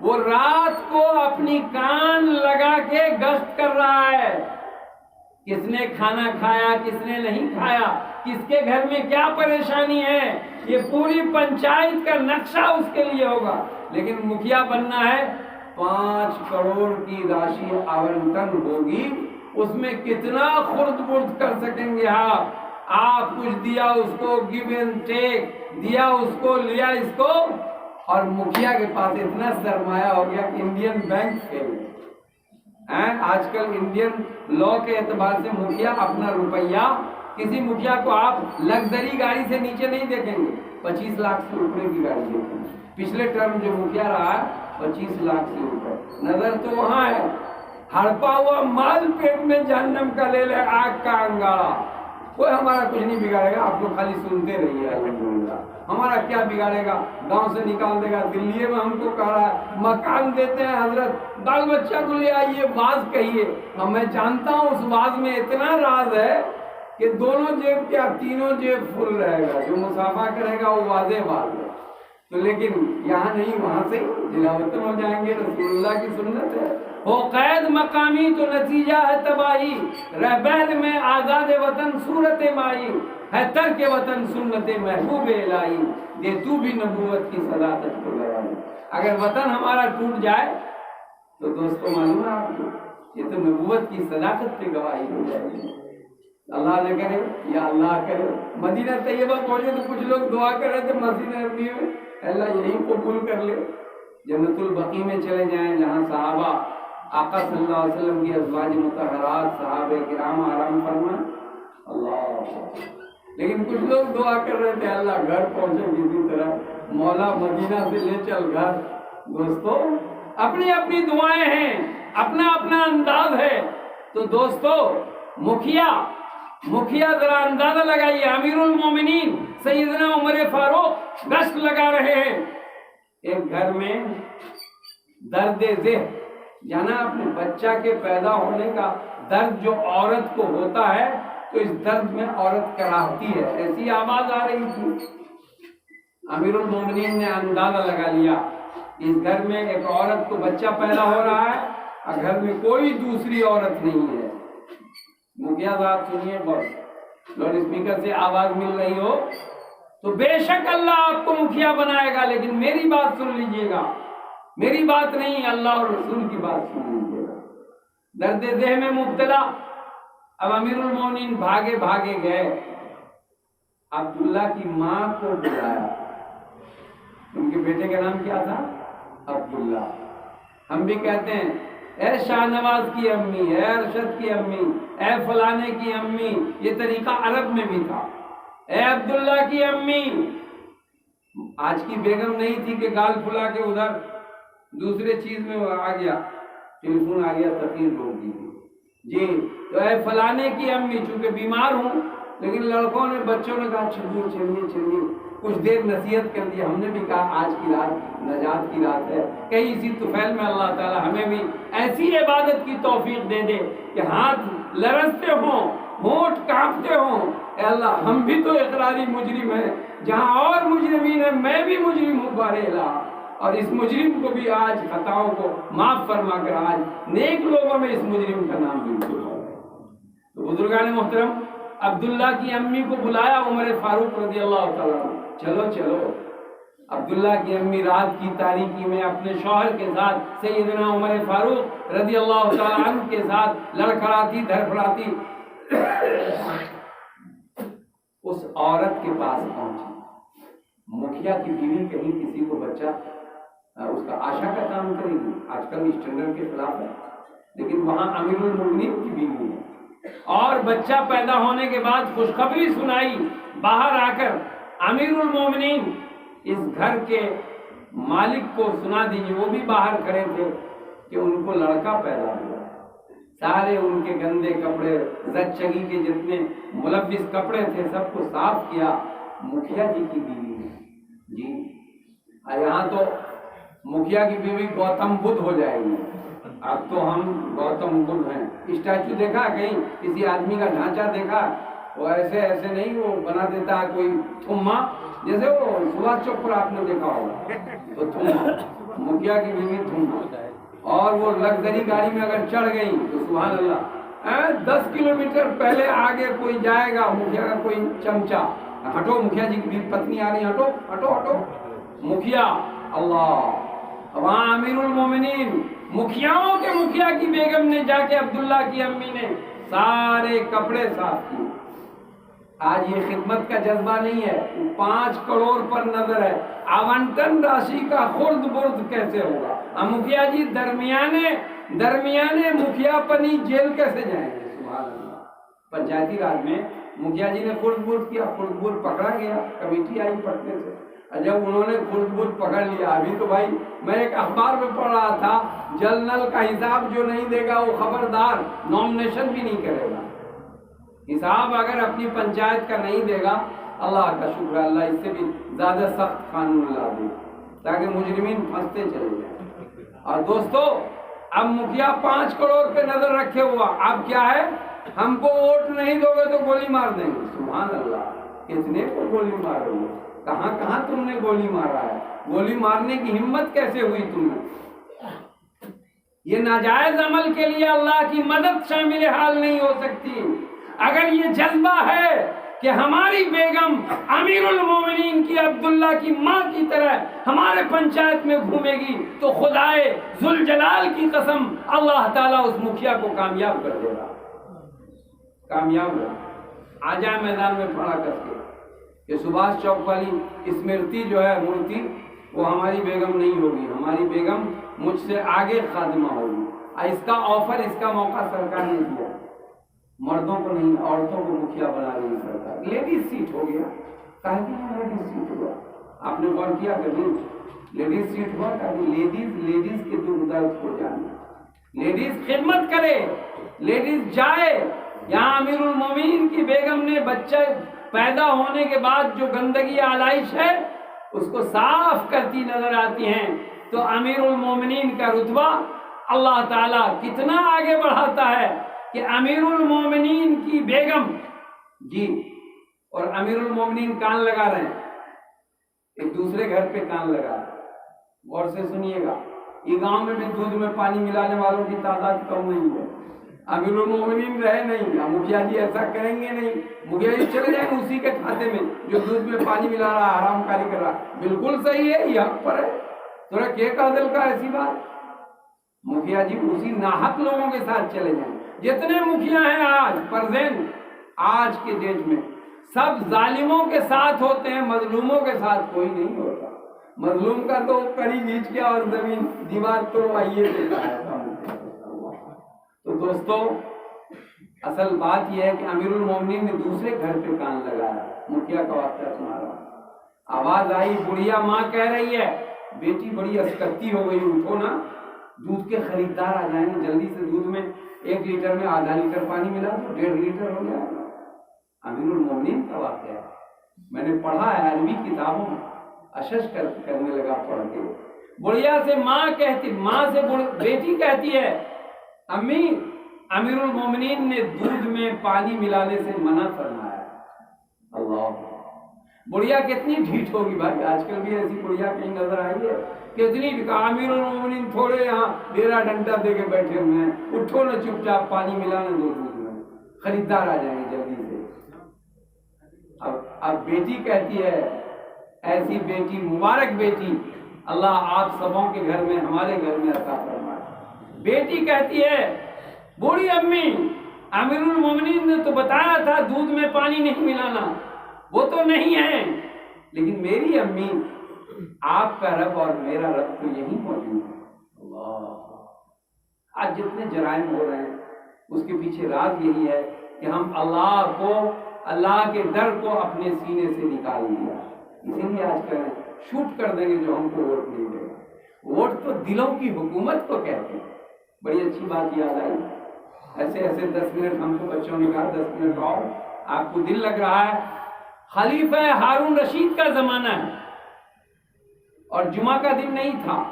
وہ رات کو اپنی کان لگا کے گشت کر رہا ہے، کس نے کھانا کھایا کس نے نہیں کھایا، کس کے گھر میں کیا پریشانی ہے، یہ پوری پنچایت کا نقشہ اس کے لیے ہوگا۔ لیکن مکھیا بننا ہے، 5 کروڑ کی راشی آونٹن ہوگی، اس میں کتنا خرد برد کر سکیں گے آپ کچھ دیا اس کو، گیو اینڈ ٹیک دیا اس کو، لیا اس کو، اور مکھیا کے پاس اتنا سرمایہ ہو گیا کہ انڈین بینک فیل ہے۔ آج کل انڈین لا کے اعتبار سے مکھیا اپنا روپیہ، کسی مکھیا کو آپ لگژری گاڑی سے نیچے نہیں دیکھیں گے، 25 لاکھ سے اوپر کی گاڑی دیکھیں گے۔ پچھلے ٹرم جو مکھیا رہا ہے 25 لاکھ سے اوپر، نظر تو وہاں ہے، ہڑپا ہوا مال پیٹ میں جہنم کا لے لے آگ کا انگارہ، کوئی ہمارا کچھ نہیں بگاڑے گا، آپ لوگ خالی سنتے رہیے الحمدللہ۔ ہمارا کیا بگاڑے گا، گاؤں سے نکال دے گا، دلی میں ہم کو کہہ رہا ہے مکان دیتے ہیں حضرت، بال بچہ کو لے آئیے واز کہیے، اب میں جانتا ہوں اس واز میں اتنا راز ہے کہ دونوں جیب کیا تینوں جیب فل رہے گا، جو مسافہ کرے گا وہ واضح واز ہے۔ تو لیکن یہاں نہیں، وہاں سے ضلع وطن ہو جائیں گے، رسول اللہ کی سنت ہے، ہو قید مقامی تو نتیجہ ہے تباہی، رہبر میں آزاد وطن صورت مائی، ہے ترک وطن سنت محبوب الہی، دے تو بھی نبوت کی صداقت کو گواہی۔ اگر وطن ہمارا ٹوٹ جائے تو دوستو معلوم ہے آپ کو، یہ تو نبوت کی صداقت پہ گواہی ہو جائے گی۔ اللہ نہ کرے یا اللہ کرے، مدینہ طیبہ پہنچے تو کچھ لوگ دعا کر رہے تھے مسجد نبوی میں، اللہ یہی قبول کر لے، جنت البقیع میں چلے جائیں جہاں صحابہ آقا صلی اللہ علیہ وسلم کی ازواج مطہرات صحابہ کرام آرام فرمائیں، اللہ۔ لیکن کچھ لوگ دعا کر رہے تھے اللہ گھر پہنچے کسی طرح، مولا مدینہ سے لے چل گھر۔ دوستو اپنی اپنی دعائیں ہیں، اپنا اپنا انداز ہے۔ تو دوستو مکھیا ذرا اندازہ لگائیے، امیر المومنین سیدنا عمر فاروق گشت لگا رہے ہیں، ایک گھر میں درد ذہن، جانا اپنے بچہ کے پیدا ہونے کا درد جو عورت کو ہوتا ہے تو اس درد میں عورت کراہتی ہے، ایسی آواز آ رہی تھی۔ امیر المومنین نے اندازہ لگا لیا اس گھر میں ایک عورت کو بچہ پیدا ہو رہا ہے اور گھر میں کوئی دوسری عورت نہیں ہے۔ مکھیا صاحب سنیے، بہت لاؤڈ اسپیکر سے آواز مل رہی ہو تو بے شک اللہ آپ کو مکھیا بنائے گا، لیکن میری بات سن لیجئے گا، میری بات نہیں اللہ اور رسول کی بات سن لیجئے گا۔ درد ذہن میں مبتلا، اب امیر المومنین بھاگے گئے، عبداللہ کی ماں کو بلایا، ان کے بیٹے کا نام کیا تھا؟ عبداللہ۔ ہم بھی کہتے ہیں اے شاہ نواز کی امی، اے ارشد کی امی، اے فلانے کی امی، یہ طریقہ عرب میں بھی تھا، اے عبداللہ کی امی۔ آج کی بیگم نہیں تھی کہ گال پھلا کے ادھر دوسرے چیز میں آ گیا، ٹیلی فون آ گیا، تقریر روک دی جی، تو اے فلانے کی امی، چونکہ بیمار ہوں، لیکن لڑکوں نے بچوں نے کہا چلیے کچھ دیر نصیحت کر دی، ہم نے بھی کہا آج کی رات نجات کی رات ہے، کہیں اسی طفیل میں اللہ تعالی ہمیں بھی ایسی عبادت کی توفیق دے دے کہ ہاتھ لرزتے ہوں، ہونٹ کانپتے ہوں، اے اللہ ہم بھی تو اقراری مجرم ہیں، جہاں اور مجرمین ہیں میں بھی مجرم ہوں بارے الہ، اور اس مجرم کو بھی آج خطاؤں کو معاف فرما کر آج نیک لوگوں میں اس مجرم کا نام بالکل ہو۔ تو بزرگان محترم، عبداللہ کی امی کو بلایا عمر فاروق رضی اللہ تعالیٰ عنہ، چلو عبداللہ کی امی رات کی تاریکی میں اپنے شوہر کے ساتھ سیدنا عمر فاروق رضی اللہ تعالیٰ عنہ کے ساتھ لڑکھڑاتی دھڑپڑاتی اس عورت کے پاس پہنچی۔ مکھیا کی بیوی کہیں کسی کو بچہ اس کا آشا کا کام کرے گی، آج کل اسٹینڈرڈ کے خلاف ہے، لیکن وہاں امیر المومنین کی بیوی ہے، اور بچہ پیدا ہونے کے بعد خوشخبری سنائی، باہر آ کر امیر المومنین اس گھر کے مالک کو سنا دیجیے، وہ بھی باہر کھڑے تھے کہ ان کو لڑکا پیدا ہوا۔ سارے ان کے گندے کپڑے، زچگی کے جتنے ملبس کپڑے تھے سب کو صاف کیا، مکھیا جی کی بیوی ہے جی، یہاں تو مکھیا کی بیوی گوتم بدھ ہو جائے گی، اب تو ہم گوتم بدھ ہیں۔ اسٹیچو دیکھا کہیں کسی آدمی کا ڈھانچہ دیکھا، وہ ایسے نہیں وہ بنا دیتا ہے کوئی تھما، جیسے وہ سبھاش چوک پر آپ نے دیکھا ہوگا تو تھما، مکھیا کی بیوی تھما، اور وہ لگژری گاڑی میں اگر چڑھ گئی تو سبحان اللہ 10 کلومیٹر پہلے آگے کوئی جائے گا مکھیا کا کوئی چمچا، ہٹو مکھیا جی کی پتنی آ رہی ہے، ہٹو ہٹو ہٹو، مکھیا اللہ، وہاں امیر المومنین مکھیاؤں کے مکھیا کی بیگم نے جا کے عبداللہ کی امی نے سارے کپڑے صاف کیے۔ آج یہ خدمت کا جذبہ نہیں ہے، 5 کروڑ پر نظر ہے، آونٹن راشی کا خرد برد کیسے ہوگا؟ مکھیا جی درمیانے مکھیا پنی جیل کیسے جائیں گے؟ سبحان اللہ۔ پنچایتی راج میں مکھیا جی نے خرد برد کیا، خرد برد پکڑا گیا، کمیٹی آئی پڑھنے سے، جب انہوں نے خرد برد پکڑ لیا، ابھی تو بھائی میں ایک اخبار میں پڑھ رہا تھا، جل نل کا حساب جو نہیں دے گا وہ خبردار نامنیشن بھی نہیں کرے گا۔ حساب اگر اپنی پنچایت کا نہیں دے گا، اللہ کا شکر ہے، اللہ اس سے بھی زیادہ سخت قانون لا دے تاکہ مجرمین پھنستے چلے جائیں۔ اور دوستو اب مکھیا 5 کروڑ پہ نظر رکھے ہوا، اب کیا ہے، ہم کو ووٹ نہیں دو گے تو گولی مار دیں گے۔ سبحان اللہ، کتنے کو گولی مار رہے ہو؟ کہاں کہاں تم نے گولی مارا ہے؟ گولی مارنے کی ہمت کیسے ہوئی تم نے؟ یہ ناجائز عمل کے لیے اللہ کی مدد شامل حال نہیں ہو سکتی۔ اگر یہ جذبہ ہے کہ ہماری بیگم امیر المومنین کی عبداللہ کی ماں کی طرح ہمارے پنچایت میں گھومے گی تو خدائے ذوالجلال کی قسم اللہ تعالیٰ اس مکھیا کو کامیاب کر دے گا، کامیاب ہے۔ آ جائے میدان میں کھڑا کر کے کہ سبھاش چوک والی اسمرتی جو ہے مورتی وہ ہماری بیگم نہیں ہوگی، ہماری بیگم مجھ سے آگے خادمہ ہوگی۔ اس کا آفر، اس کا موقع سرکار نے دیا، مردوں کو نہیں، عورتوں کو مکھیا بنا رہی ہے سرکار۔ لیڈیز سیٹ ہو گیا، کہیں لیڈیز سیٹ ہوا، آپ نے غور کیا کبھی؟ لیڈیز سیٹ ہوا تاکہ لیڈیز کے دکھ درد ہو جانے، لیڈیز خدمت کرے، لیڈیز جائے۔ یہاں امیر المومنین کی بیگم نے بچہ پیدا ہونے کے بعد جو گندگی آلائش ہے اس کو صاف کرتی نظر آتی ہیں، تو امیر المومنین کا رتبہ اللہ تعالیٰ کتنا آگے بڑھاتا ہے کہ امیر المومنین کی بیگم جی، اور امیر المومنین کان لگا رہے ہیں، ایک دوسرے گھر پہ کان لگا رہے ہیں، غور سے سنیے گا، یہ گاؤں میں بھی دودھ میں پانی ملانے والوں کی تعداد کم نہیں ہے، امیر المومنین رہے نہیں، مکھیا جی ایسا کریں گے نہیں، مکھیا جی چلے جائیں گے اسی کے کھاتے میں جو دودھ میں پانی ملا رہا، حرام کاری کر رہا، بالکل صحیح ہے، یہ حق پر ہے، تھوڑا کیا قادل کا ایسی بات، مکھیا جی اسی ناحق لوگوں کے ساتھ چلے جائیں۔ جتنے مکھیا ہیں آج پرزینٹ آج کے ڈیٹ میں سب ظالموں کے ساتھ ہوتے ہیں، مظلوموں کے ساتھ کوئی نہیں ہوتا۔ مظلوم کا تو کڑی کھینچ کے اور زمین دیوار توڑوائیے دیتا ہے۔ تو دوستو اصل بات یہ ہے کہ امیر المومنین نے دوسرے گھر پہ کان لگایا، مکھیا کا واقعہ سنا رہا، آواز آئی، بڑھیا ماں کہہ رہی ہے بیٹی بڑی اسکتی ہو گئی، اٹھو نا، دودھ کے خریدار آ جائیں گے، جلدی سے دودھ میں 1 لیٹر میں آدھا لیٹر پانی ملا تو 1.5 لیٹر ہو جائے گا۔ امیر المومنین کا واقعہ ہے، میں نے پڑھا ہے عربی کتابوں میں، اشش کرنے لگا پڑھ کے۔ بڑھیا سے ماں سے بیٹی کہتی ہے امی امیر المومنین نے دودھ میں پانی ملانے سے منع فرمایا۔ اللہ، بڑھیا کتنی ڈھیٹ ہوگی بھائی، آج کل بھی ایسی بڑھیا کہیں نظر آئی ہے؟ کتنی امیر المومنین تھوڑے یہاں ڈیرا ڈنڈا دے کے بیٹھے ہوئے ہیں، اٹھو نہ چپ چاپ پانی ملانے دو دودھ میں، خریدار آ جائیں گے جلدی سے۔ اب بیٹی کہتی ہے، ایسی بیٹی، مبارک بیٹی، اللہ آپ سبوں کے گھر میں ہمارے گھر میں عطا فرمائے۔ بیٹی کہتی ہے بوڑھی امی امیر المومنین نے تو بتایا تھا دودھ میں پانی نہیں ملانا، وہ تو نہیں ہے، لیکن میری امی آپ کا رب اور میرا رب تو یہی موجود ہے۔ اللہ، آج جتنے جرائم ہو رہے ہیں اس کے پیچھے راز یہی ہے کہ ہم اللہ کے ڈر کو اپنے سینے سے نکال دیا، اسی لیے آج کل شوٹ کر دیں گے جو ہم کو ووٹ نہیں دے گا۔ ووٹ تو دلوں کی حکومت کو کہتے ہیں۔ بڑی اچھی بات یاد آئی، ایسے 10 منٹ ہم کو بچوں نے کہا 10 منٹ اور آپ کو دل لگ رہا ہے، خلیفہ ہارون رشید کا زمانہ ہے اور جمعہ کا دن نہیں تھا،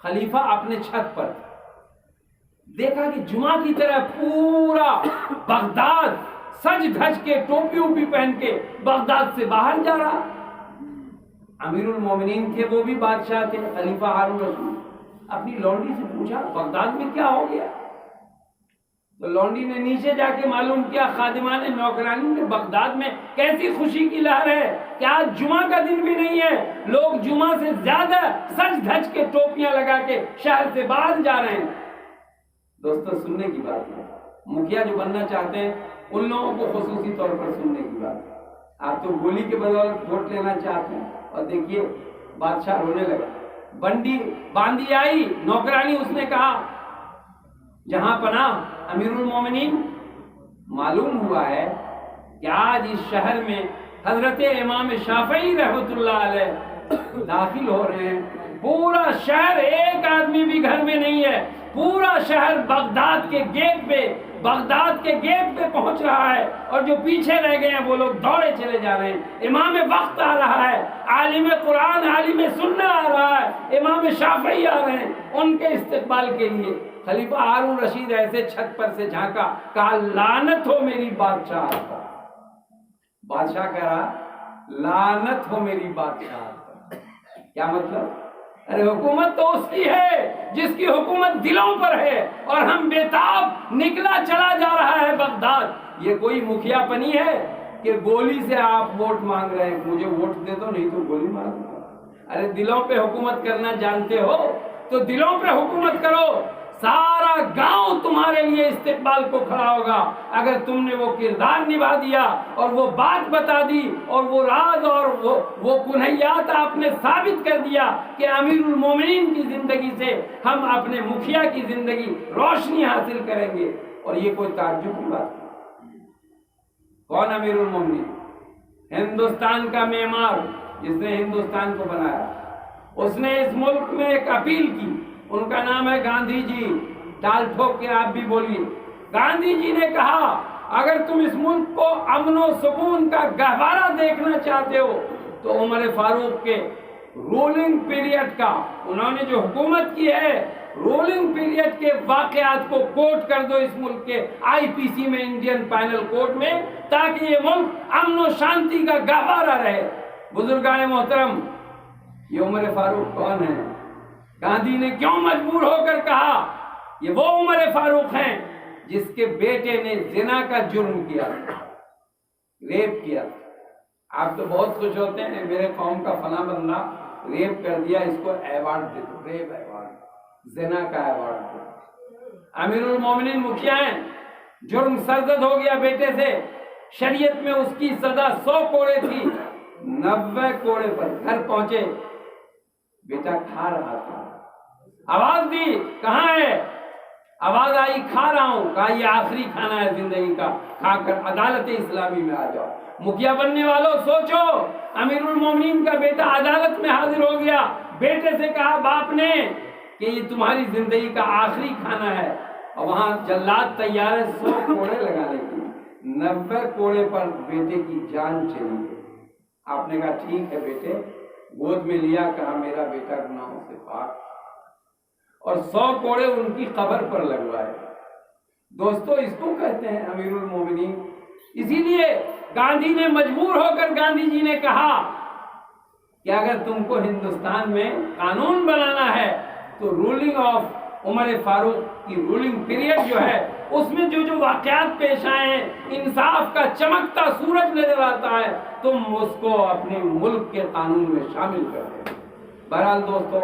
خلیفہ اپنے چھت پر دیکھا کہ جمعہ کی طرح پورا بغداد سج دھج کے ٹوپی اوپی پہن کے بغداد سے باہر جا رہا۔ امیر المومنین تھے، وہ بھی بادشاہ تھے، خلیفہ ہارون رشید، اپنی لونڈی سے پوچھا بغداد میں کیا ہو گیا؟ تو لونڈی نے نیچے جا کے معلوم کیا، خادمان نوکرانی نے بغداد میں کیسی خوشی کی لہر ہے کہ آج جمعہ کا دن بھی نہیں ہے، لوگ جمعہ سے زیادہ سج دھج کے ٹوپیاں لگا کے شہر سے باہر جا رہے ہیں۔ دوستو سننے کی بات ہے، مکھیا جو بننا چاہتے ہیں ان لوگوں کو خصوصی طور پر سننے کی بات ہے۔ آپ تو گولی کے بدولت ووٹ لینا چاہتے ہیں، اور دیکھیے بادشاہ رونے لگا، بنڈی باندھی آئی نوکرانی، اس نے کہا جہاں پناہ امیر المومنین، معلوم ہوا ہے کہ آج اس شہر میں حضرت امام شافعی رحمۃ اللہ علیہ داخل ہو رہے ہیں، پورا شہر ایک آدمی بھی گھر میں نہیں ہے، پورا شہر بغداد کے گیٹ پہ پہنچ رہا ہے، اور جو پیچھے رہ گئے ہیں وہ لوگ دوڑے چلے جا رہے ہیں۔ امام وقت آ رہا ہے، عالم قرآن عالم سنہ آ رہا ہے، امام شافعی آ رہے ہیں، ان کے استقبال کے لیے خلیفہ ہارون رشید ایسے چھت پر سے جھانکا، کہا لعنت ہو میری بادشاہ پر۔ بادشاہ کہہ رہا لعنت ہو میری بادشاہ پر، کیا مطلب؟ ارے حکومت تو اس کی ہے جس کی حکومت دلوں پر ہے، اور ہم بےتاب نکلا چلا جا رہا ہے بغداد۔ یہ کوئی مکھیا پنی ہے کہ گولی سے آپ ووٹ مانگ رہے ہیں، مجھے ووٹ دے دو نہیں تو گولی مار دو۔ ارے دلوں پہ حکومت کرنا جانتے ہو تو دلوں پہ حکومت کرو، سارا گاؤں تمہارے لیے استقبال کو کھڑا ہوگا اگر تم نے وہ کردار نبھا دیا اور وہ بات بتا دی اور وہ راز اور وہ کنہیات آپ نے ثابت کر دیا کہ امیر المومنین کی زندگی سے ہم اپنے مکھیا کی زندگی روشنی حاصل کریں گے۔ اور یہ کوئی تعجب کی بات نہیں۔ کون امیر المومنین؟ ہندوستان کا معمار جس نے ہندوستان کو بنایا، اس نے اس ملک میں ایک اپیل کی، ان کا نام ہے گاندھی جی۔ ٹال ٹھوک کے آپ بھی بولیے، گاندھی جی نے کہا اگر تم اس ملک کو امن و سکون کا گہوارہ دیکھنا چاہتے ہو تو عمر فاروق کے رولنگ پیریڈ کا، انہوں نے جو حکومت کی ہے رولنگ پیریڈ کے واقعات کو کوٹ کر دو اس ملک کے آئی پی سی میں، انڈین پینل کوڈ میں، تاکہ یہ ملک امن و شانتی کا گہوارہ رہے۔ بزرگان محترم، یہ عمر فاروق کون ہے؟ گاندھی نے کیوں مجبور ہو کر کہا یہ وہ عمر فاروق ہیں جس کے بیٹے نے زنا کا جرم کیا، ریپ کیا۔ آپ تو بہت خوش ہوتے ہیں میرے قوم کا فلاں بندہ ریپ کر دیا، اس کو ایوارڈ دے دو، ریپ ایوارڈ، زنا کا ایوارڈ دو۔ امیر المومنین مکھیا ہیں، جرم سرزد ہو گیا بیٹے سے، شریعت میں اس کی سزا 100 کوڑے تھی، 90 کوڑے پر گھر پہنچے، بیٹا کھا رہا تھا، آواز دی کہاں ہے؟ آواز آئی کھا رہا ہوں، کہا یہ آخری کھانا ہے زندگی کا، کھا کر عدالت اسلامی میں آ جاؤ۔ مکھیا بننے والوں سوچو، امیر المومنین کا بیٹا عدالت میں حاضر ہو گیا، بیٹے سے کہا باپ نے کہ یہ تمہاری زندگی کا آخری کھانا ہے، اور وہاں جلاد تیار ہے 100 کوڑے لگانے کی، 90 کوڑے پر بیٹے کی جان چلی گئی۔ آپ نے کہا ٹھیک ہے بیٹے، گود میں لیا، کہا میرا بیٹا گناہوں سے پاک، اور 100 کوڑے ان کی قبر پر لگوائے۔ دوستو اس کو کہتے ہیں امیر المومنین۔ اسی لیے گاندھی نے مجبور ہو کر گاندھی جی نے کہا کہ اگر تم کو ہندوستان میں قانون بنانا ہے تو رولنگ آف عمر فاروق کی رولنگ پیریڈ جو ہے اس میں جو واقعات پیش آئے ہیں، انصاف کا چمکتا سورج نظر آتا ہے، تم اس کو اپنے ملک کے قانون میں شامل کر دیں۔ بہرحال دوستو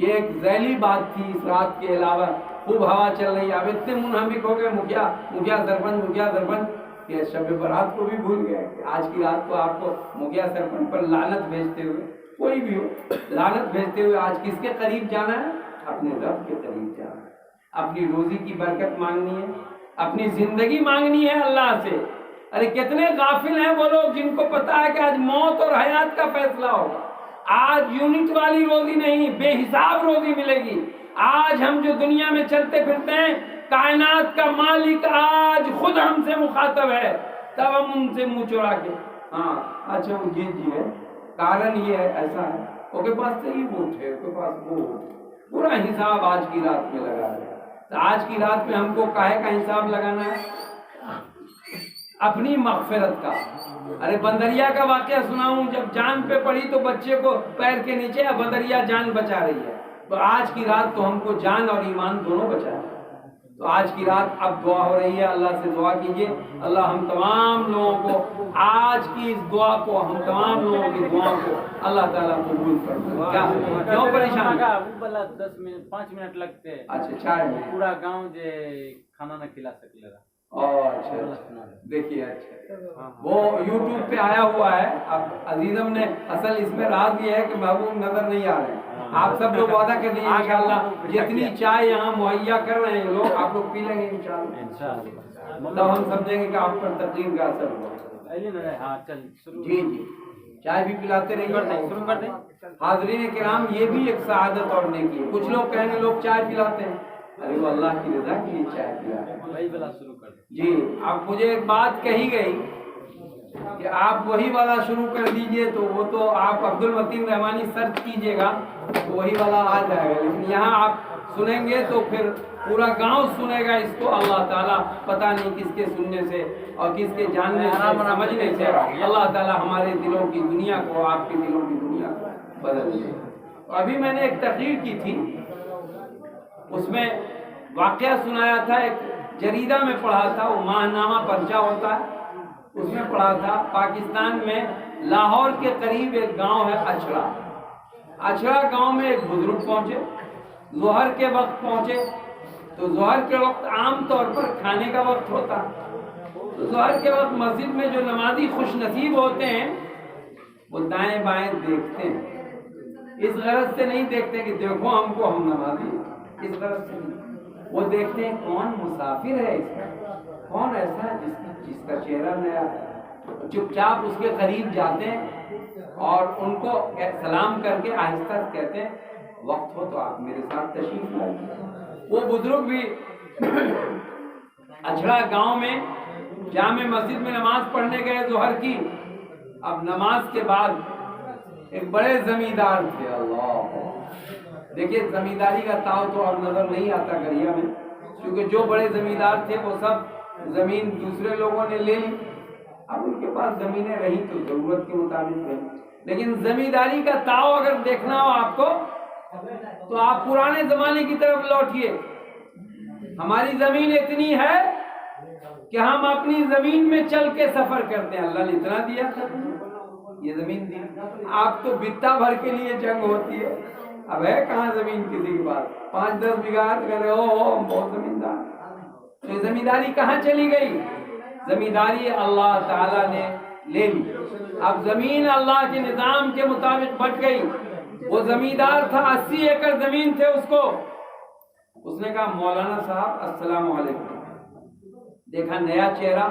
یہ ایک ذیلی بات تھی، اس رات کے علاوہ خوب ہوا چل رہی ہے، اب اتنے منہمک ہو گئے مکھیا سرپنچ کہ شب برات کو بھی بھول گئے کہ آج کی رات کو آپ کو مکھیا سرپنچ پر لعنت بھیجتے ہوئے، کوئی بھی ہو لعنت بھیجتے ہوئے آج کس کے قریب جانا ہے؟ اپنے رب کے قریب جانا ہے، اپنی روزی کی برکت مانگنی ہے، اپنی زندگی مانگنی ہے اللہ سے۔ ارے کتنے غافل ہیں وہ لوگ جن کو پتا ہے کہ آج موت اور حیات کا فیصلہ ہوگا، آج یونٹ والی روزی نہیں، بے حساب روزی ملے گی۔ آج ہم جو دنیا میں چلتے پھرتے ہیں، کائنات کا مالک آج خود ہم سے مخاطب ہے، تب ہم ان سے منہ چڑا کے ہاں اچھا وہ جی ہے، کارن یہ ہے، ایسا ہے، ان کے پاس تو یہ ووٹ ہے، ان کے پاس وہ پورا حساب آج کی رات میں لگا ہے۔ تو آج کی رات میں ہم کو کاہے کا حساب لگانا ہے؟ اپنی مغفرت کا۔ ارے بندریا کا واقعہ سناؤں، جب جان پہ پڑی تو بچے کو پیر کے نیچے بندریا جان بچا رہی ہے، تو آج کی رات تو ہم کو جان اور ایمان دونوں بچانا ہے۔ تو آج کی رات اب دعا ہو رہی ہے، اللہ سے دعا کیجیے اللہ ہم تمام لوگوں کو آج کی اس دعا کو، ہم تمام لوگوں کی دعاؤں کو اللہ تعالیٰ قبول فرمائے۔ کیا کیوں پریشان؟ 5 منٹ لگتے ہیں۔ اچھا چائے میں پورا گاؤں جو کھانا نہ کھلا سکے رہا۔ اچھا دیکھیے، اچھا وہ یوٹیوب پہ آیا ہوا ہے۔ اب عزیزم نے اصل اس میں راز یہ ہے کہ محبوب نظر نہیں آ رہے ہیں۔ آپ سب لوگ وعدہ کر دیجیے انشاءاللہ جتنی چائے یہاں مہیا کر رہے ہیں لوگ، آپ لوگ پی لیں گے انشاءاللہ، تب ہم سمجھیں گے کہ آپ پر تقدیر کا اثر ہوا۔ ہاں چل جی جی چائے بھی پلاتے رہیے۔ شروع کر دیں۔ حاضرین کرام یہ بھی ایک سعادت اور نیکی ہے۔ کچھ لوگ کہیں گے لوگ چائے پلاتے ہیں، ارے وہ اللہ کی رضا کے لیے چائے پلاتے ہیں۔ شروع کر دیں۔ جی اب مجھے ایک بات کہی گئی کہ آپ وہی والا شروع کر دیجئے، تو وہ تو آپ عبد المتین رحمانی سرچ کیجئے گا تو وہی والا آ جائے گا، لیکن یہاں آپ سنیں گے تو پھر پورا گاؤں سنے گا اس کو۔ اللہ تعالیٰ پتہ نہیں کس کے سننے سے اور کس کے جاننے سے، سمجھنے سے اللہ تعالیٰ ہمارے دلوں کی دنیا کو، آپ کے دلوں کی دنیا کو بدل دے۔ ابھی میں نے ایک تقریر کی تھی، اس میں واقعہ سنایا تھا، ایک جریدہ میں پڑھا تھا، وہ ماہنامہ پرچہ ہوتا ہے، اس میں پڑھا تھا پاکستان میں لاہور کے قریب ایک گاؤں ہے اچھڑا۔ اچھڑا گاؤں میں ایک بزرگ پہنچے، ظہر کے وقت پہنچے، تو ظہر کے وقت عام طور پر کھانے کا وقت ہوتا ہے، تو ظہر کے وقت مسجد میں جو نمازی خوش نصیب ہوتے ہیں وہ دائیں بائیں دیکھتے ہیں، اس غرض سے نہیں دیکھتے کہ دیکھو ہم کو ہم نمازی، اس غرض سے نہیں، وہ دیکھتے ہیں کون مسافر ہے اس کا، کون ایسا ہے جس کا چہرہ نیا ہے۔ چپ چاپ اس کے قریب جاتے ہیں اور ان کو سلام کر کے آہستہ کہتے ہیں وقت ہو تو آپ میرے ساتھ تشریف لائیے۔ وہ بزرگ بھی اچھڑا گاؤں میں جامع مسجد میں نماز پڑھنے گئے ظہر کی۔ اب نماز کے بعد ایک بڑے زمیندار تھے، اللہ دیکھیے زمینداری کا تاؤ تو اب نظر نہیں آتا گریا میں، کیونکہ جو بڑے زمیندار تھے وہ سب زمین دوسرے لوگوں نے لے لی، اب ان کے پاس زمینیں رہی تو ضرورت کے مطابق رہی، لیکن زمینداری کا تاؤ اگر دیکھنا ہو آپ کو تو آپ پرانے زمانے کی طرف لوٹیے۔ ہماری زمین اتنی ہے کہ ہم اپنی زمین میں چل کے سفر کرتے ہیں، اللہ نے اتنا دیا تھا یہ زمین دی، آپ تو بتا بھر کے لیے جنگ ہوتی ہے، اب ہے کہاں زمین کسی کے پاس 5-10 بیگھہ کہہ ہم بہت زمیندار، تو یہ زمینداری کہاں چلی گئی؟ زمینداری اللہ تعالیٰ نے لے لی، اب زمین اللہ کے نظام کے مطابق بٹ گئی۔ وہ زمیندار تھا 80 ایکڑ زمین تھے اس کو، اس نے کہا مولانا صاحب السلام علیکم، دیکھا نیا چہرہ،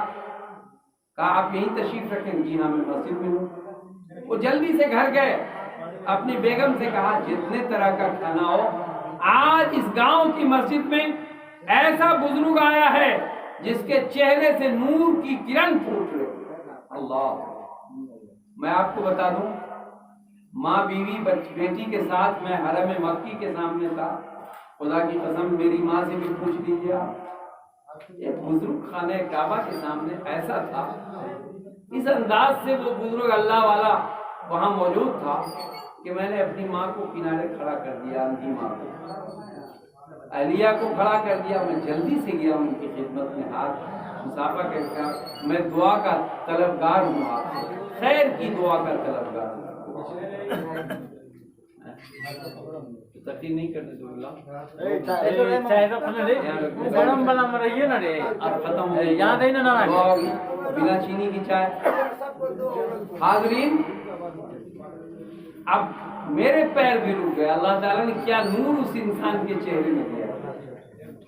کہا آپ یہیں تشریف رکھیں؟ جی ہاں میں مسجد میں ہوں۔ وہ جلدی سے گھر گئے، اپنی بیگم سے کہا جتنے طرح کا کھانا ہو آج اس گاؤں کی مسجد میں ایسا بزرگ آیا ہے جس کے چہرے سے نور کی کرن پھوٹ رہی۔ اللہ میں آپ کو بتا دوں، ماں بیوی بیٹی کے ساتھ میں حرم مکی کے سامنے تھا، خدا کی قسم میری ماں سے بھی پوچھ لیجیے آپ، ایک بزرگ خانہ کعبہ کے سامنے ایسا تھا، اس انداز سے وہ بزرگ اللہ والا وہاں موجود تھا کہ میں نے اپنی ماں کو کنارے کھڑا کر دیا، اندھی ماں کو اہلیہ کو کھڑا کر دیا، میں جلدی سے گیا ان کی خدمت میں، ہاتھ مصافحہ کر کے میں دعا کا طلبگار ہوں، آپ سے خیر کی دعا کا طلبگار ہوں، تقریر نہیں کرنے دوں گا ختم ہو یہاں بنا چینی کی چائے۔ حاضرین اب میرے پیر بھی رک گئے، اللہ تعالیٰ نے کیا نور اس انسان کے چہرے میں دیا۔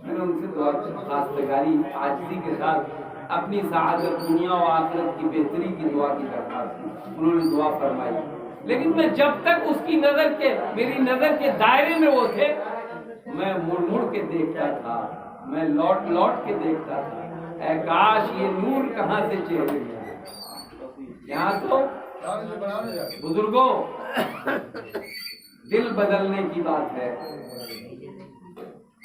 میں نے ان سے دعا خواستگاری عاجزی کے ساتھ اپنی سعادت دنیا و آخرت کی بہتری کی دعا کی درخواست کی، انہوں نے دعا فرمائی، لیکن میں جب تک اس کی نظر کے میری نظر کے دائرے میں وہ تھے میں مڑ مڑ کے دیکھتا تھا، میں لوٹ لوٹ کے دیکھتا تھا، اے کاش یہ نور کہاں سے چہرے میں آئے۔ یہاں تو بزرگوں دل بدلنے کی بات ہے،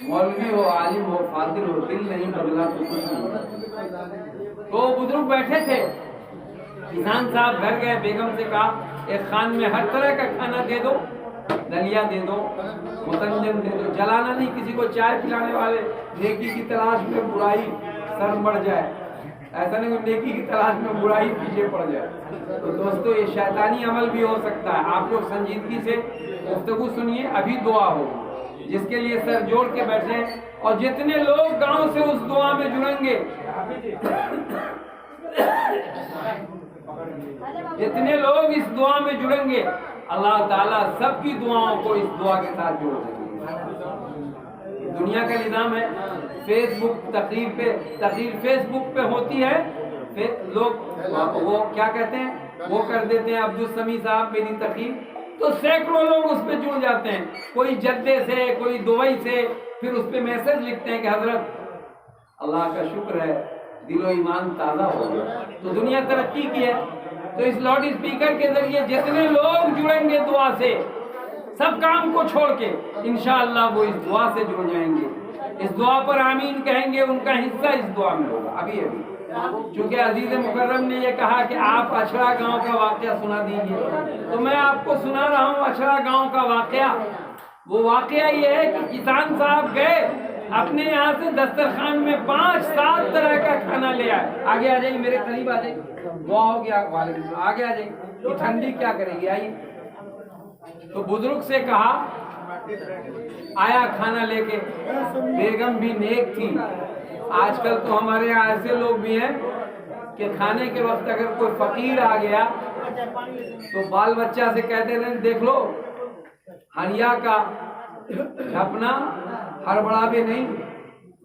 مولوی ہو عالم ہو فاضل ہو، دل نہیں بدلا تو کچھ نہیں۔ تو بزرگ بیٹھے تھے، کسان صاحب گھر گئے، بیگم سے کہا ایک خان میں ہر طرح کا کھانا دے دو، دلیا دے دو، متنجن دے دو، جلانا نہیں، کسی کو چائے پلانے والے نیکی کی تلاش میں برائی سر بڑھ جائے، ایسا نہیں کہ نیکی کی تلاش میں برائی پیچھے پڑ جائے۔ تو دوستو یہ شیطانی عمل بھی ہو سکتا ہے، آپ لوگ سنجیدگی سے گفتگو سنیے، ابھی دعا ہوگی جس کے لیے سر جوڑ کے بیٹھے، اور جتنے لوگ گاؤں سے اس دعا میں جڑیں گے، جتنے لوگ اس دعا میں جڑیں گے، اللہ تعالیٰ سب کی دعاؤں کو اس دعا کے ساتھ جوڑ دیں گے۔ دنیا کا نظام ہے، فیس بک تقریر فیس بک پہ ہوتی ہے، لوگ وہ کیا کہتے ہیں، وہ کر دیتے ہیں عبدالسمیع صاحب میری تقریر، تو سینکڑوں لوگ اس پہ جڑ جاتے ہیں، کوئی جدے سے، کوئی دبئی سے، پھر اس پہ میسج لکھتے ہیں کہ حضرت اللہ کا شکر ہے دل و ایمان تازہ ہو گیا۔ تو دنیا ترقی کی ہے، تو اس لاؤڈ اسپیکر کے ذریعے جتنے لوگ جڑیں گے دعا سے، سب کام کو چھوڑ کے انشاءاللہ وہ اس دعا سے جڑ جائیں گے، اس دعا پر آمین کہیں گے، ان کا حصہ اس دعا میں ہوگا۔ ابھی چونکہ عزیز مکرم نے یہ کہا کہ آپ اچھڑا گاؤں کا واقعہ سنا دیجئے، تو میں آپ کو سنا رہا ہوں اچھڑا گاؤں کا واقعہ۔ وہ واقعہ یہ ہے کہ کسان صاحب گئے اپنے یہاں سے دسترخوان میں 5-7 طرح کا کھانا لے آئے۔ آگے آ جائیے، میرے قریب آ جائیے، دعا ہو گیا، آگے آ جائیے، یہ ٹھنڈی کیا کرے گی، آئیے۔ تو بزرگ سے کہا، آیا کھانا لے کے، بیگم بھی نیک تھی۔ آج کل تو ہمارے یہاں ایسے لوگ بھی ہیں کہ کھانے کے وقت اگر کوئی فقیر آ گیا تو بال بچہ سے کہتے ہیں دیکھ لو ہریا کا ڈھپنا ہڑبڑا بھی نہیں،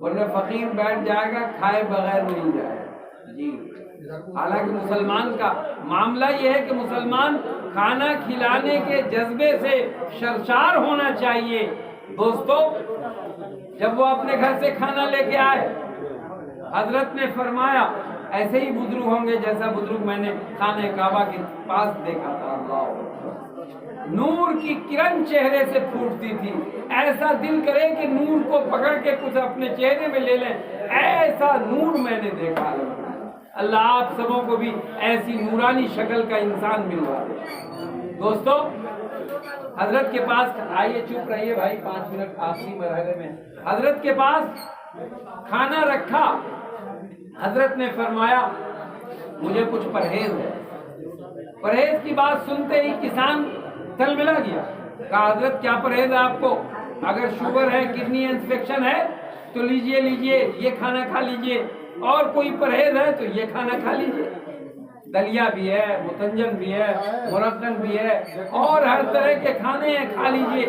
ورنہ فقیر بیٹھ جائے گا کھائے بغیر نہیں جائے گا۔ جی حالانکہ مسلمان کا معاملہ یہ ہے کہ مسلمان کھانا کھلانے کے جذبے سے سرشار ہونا چاہیے۔ دوستو جب وہ اپنے گھر سے کھانا لے کے آئے، حضرت نے فرمایا، ایسے ہی بزرگ ہوں گے جیسا بزرگ میں نے خانہ کعبہ کے پاس دیکھا تھا، اللہ نور کی کرن چہرے سے پھوٹتی تھی، ایسا دل کرے کہ نور کو پکڑ کے کچھ اپنے چہرے میں لے لیں، ایسا نور میں نے دیکھا۔ اللہ آپ سبوں کو بھی ایسی نورانی شکل کا انسان ملوا دے۔ دوستو حضرت کے پاس آئیے، چپ رہیے بھائی، 5 منٹ آخری مرحلے میں۔ حضرت کے پاس کھانا رکھا، حضرت نے فرمایا مجھے کچھ پرہیز ہے۔ پرہیز کی بات سنتے ہی کسان تلملا گیا، کہا حضرت کیا پرہیز ہے آپ کو؟ اگر شوگر ہے، کڈنی انفیکشن ہے تو لیجئے یہ کھانا کھا لیجئے، اور کوئی پرہیز ہے تو یہ کھانا کھا لیجئے۔ دلیا بھی ہے، متنجن بھی ہے، مرغن بھی ہے، اور ہر طرح کے کھانے ہیں، کھا لیجئے۔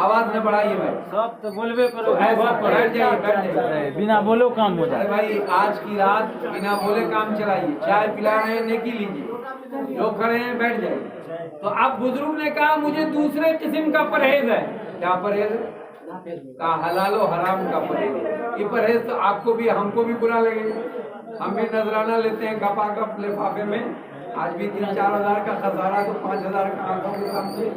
آواز نہ بڑھائیے بھائی، سب تو بولوے کرو، بیٹھ جائیے، بنا بولو کام ہو جائے۔ بھائی آج کی رات بنا بولے کام چلائیے، چائے پلا رہے ہیں نیکی لیجیے، جو کھڑے ہیں بیٹھ جائیے۔ تو اب بزرگ نے کہا مجھے دوسرے قسم کا پرہیز ہے۔ کیا پرہیز ہے؟ کہا حلال و حرام کا پرہیز۔ یہ پرہیز تو آپ کو بھی ہم کو بھی برا لگے، ہم بھی نذرانہ لیتے ہیں گپا گپ لفافے میں، آج بھی 3-4 ہزار کا خسارہ تو 5 ہزار کا آنکھوں کے سامنے،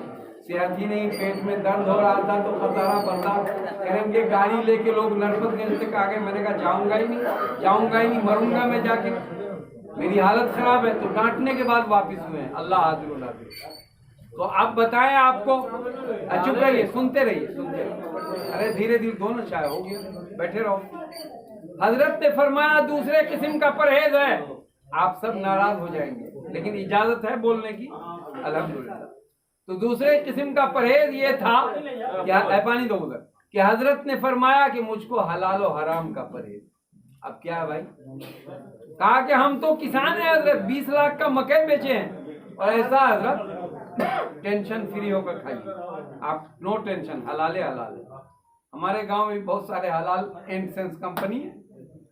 صحت ہی نہیں، پیٹ میں درد ہو رہا تھا تو خسارہ برداشت کریں گے۔ گاڑی لے کے لوگ نربت گنج سے کہا گئے، میں نے کہا جاؤں گا ہی نہیں، مروں گا میں جا کے، میری حالت خراب ہے، تو ڈانٹنے کے بعد واپس ہوئے ہیں۔ اللہ حاضر و ناظر۔ تو اب بتائیں آپ کو، چپ رہیے، سنتے رہیے، ارے دھیرے دھیرے دونوں چائے ہو گیا، بیٹھے رہو۔ حضرت نے فرمایا دوسرے قسم کا پرہیز ہے، آپ سب ناراض ہو جائیں گے لیکن اجازت ہے بولنے کی، الحمدللہ۔ تو دوسرے قسم کا پرہیز یہ تھا کہ پانی دو ادھر، کہ حضرت نے فرمایا کہ مجھ کو حلال و حرام کا پرہیز۔ اب کیا ہے بھائی؟ کہا کہ ہم تو کسان ہیں حضرت، 20 لاکھ کا مکئی بیچے ہیں، اور ایسا حضرت ٹینشن فری ہو کر کھائیے، آپ نو ٹینشن، حلال ہے۔ ہمارے گاؤں میں بہت سارے حلال اینڈ سینس کمپنی ہے،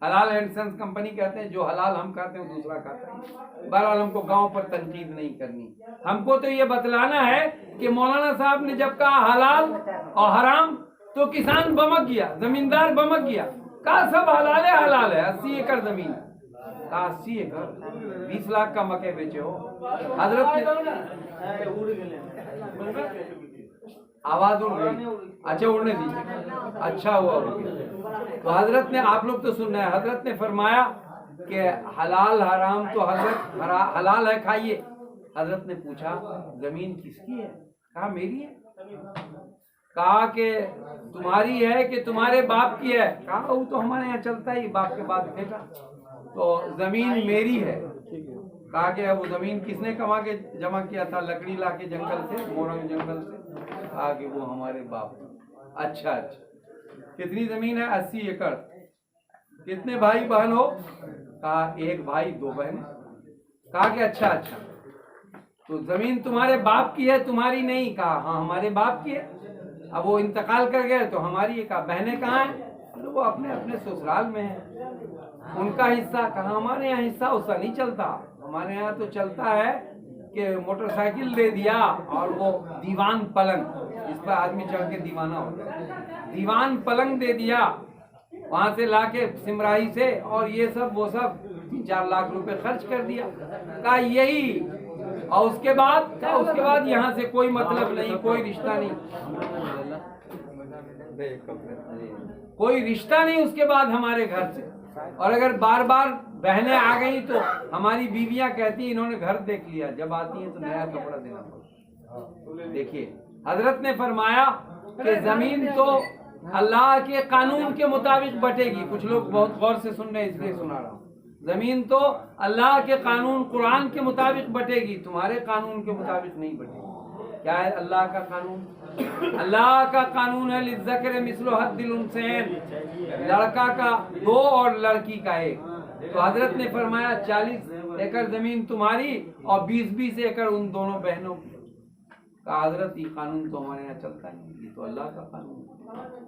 حلال اینڈ سینس کمپنی کہتے ہیں، جو حلال ہم کھاتے ہیں دوسرا کھاتا ہے۔ بہرحال ہم کو گاؤں پر تنقید نہیں کرنی، ہم کو تو یہ بتلانا ہے کہ مولانا صاحب نے جب کہا حلال اور حرام تو کسان بمک گیا، زمیندار بمک گیا، کہا سب حلال ہے، 80 ایکڑ زمین، کہا 80 ایکڑ 20 لاکھ کا مکئی بیچے ہو۔ حضرت نے آواز اڑ گئی، اچھا اڑنے دیجیے، اچھا ہوا اڑ گیا۔ تو حضرت نے، آپ لوگ تو سن رہے ہیں، حضرت نے فرمایا کہ حلال حرام تو حضرت حلال ہے کھائیے۔ حضرت نے پوچھا زمین کس کی ہے؟ کہا میری ہے۔ کہا کہ تمہاری ہے کہ تمہارے باپ کی ہے؟ کہا وہ تو ہمارے یہاں چلتا ہی، باپ کے بعد بیٹا، تو زمین میری ہے۔ کہا کہ وہ زمین کس نے کما کے جمع کیا تھا؟ لکڑی لا کے جنگل سے، مورنگ جنگل سے۔ کہا کہ وہ ہمارے باپ۔ اچھا اچھا، کتنی زمین ہے؟ 80 ایکڑ۔ کتنے بھائی بہن ہو؟ کہا 1 بھائی 2 بہن۔ کہا کہ اچھا اچھا، تو زمین تمہارے باپ کی ہے، تمہاری نہیں؟ کہا ہاں ہمارے باپ کی ہے، اب وہ انتقال کر گئے تو ہماری ہے۔ کہا بہنیں کہاں ہیں؟ وہ اپنے اپنے سسرال میں ہیں، ان کا حصہ۔ کہا ہمارے یہاں حصہ وصہ نہیں چلتا، ہمارے یہاں تو چلتا ہے کہ موٹر سائیکل دے دیا اور وہ دیوان پلنگ، جس پر آدمی چڑھ کے دیوانہ ہوتا ہے، دیوان پلنگ دے دیا وہاں سے لا کے سمراہی سے، اور یہ سب وہ سب 3-4 لاکھ روپے خرچ کر دیا۔ کہا یہی، اور اس کے بعد یہاں سے کوئی مطلب نہیں، کوئی رشتہ نہیں، کوئی رشتہ نہیں اس کے بعد ہمارے گھر سے۔ اور اگر بار بار بہنیں آ گئی تو ہماری بیویاں کہتی ہیں انہوں نے گھر دیکھ لیا، جب آتی ہیں تو نیا کپڑا دینا پڑتا۔ دیکھیے حضرت نے فرمایا کہ زمین تو اللہ کے قانون کے مطابق بٹے گی۔ کچھ لوگ بہت غور سے سن رہے ہیں اس لیے سنا رہا ہوں۔ زمین تو اللہ کے قانون قرآن کے مطابق بٹے گی، تمہارے قانون کے مطابق نہیں بٹے گی۔ کیا ہے اللہ کا قانون؟ اللہ کا قانون ہے للذکر مثل حظ الانثیین، لڑکا کا 2 اور لڑکی کا 1۔ تو حضرت نے فرمایا 40 ایکڑ زمین تمہاری اور 20-20 ایکڑ ان دونوں بہنوں کی۔ کہا حضرت یہ قانون تو ہمارے یہاں چلتا نہیں، یہ تو اللہ کا قانون ہے۔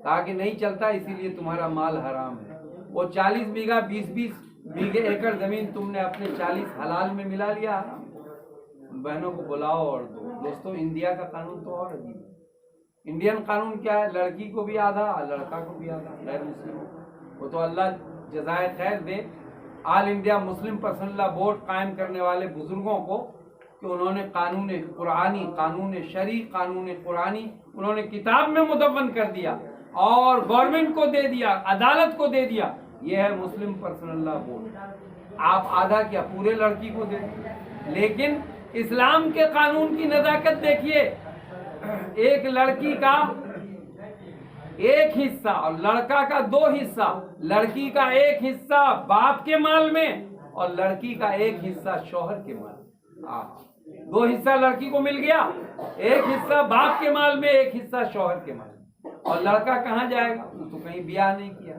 کہا کہ نہیں چلتا، اسی لیے تمہارا مال حرام ہے۔ وہ 40 بیگھہ 20-20 بیگھے ایکڑ زمین تم نے اپنے 40 حلال میں ملا لیا۔ بہنوں کو بلاؤ اور دو۔ دوستو انڈیا کا قانون تو اور عجیب ہے۔ انڈین قانون کیا ہے؟ لڑکی کو بھی آدھا، لڑکا کو بھی آدھا، غیر مسلم۔ وہ تو اللہ جزائے خیر دے آل انڈیا مسلم پرسنل لا بورڈ قائم کرنے والے بزرگوں کو کہ انہوں نے قانون قرآنی، قانون شرعی، قانون قرآنی انہوں نے کتاب میں مدون کر دیا اور گورنمنٹ کو دے دیا، عدالت کو دے دیا۔ یہ ہے مسلم پرسنل لا بورڈ۔ آپ آدھا کیا پورے لڑکی کو دے دیں۔ لیکن اسلام کے قانون کی نزاکت دیکھیے، ایک لڑکی کا 1 حصہ اور لڑکا کا 2 حصہ، لڑکی کا 1 حصہ باپ کے مال میں اور لڑکی کا 1 حصہ شوہر کے مال میں۔ 2 حصہ لڑکی کو مل گیا، 1 حصہ باپ کے مال میں، 1 حصہ شوہر کے مال میں۔ اور لڑکا کہاں جائے گا؟ تو کہیں بیاہ نہیں کیا۔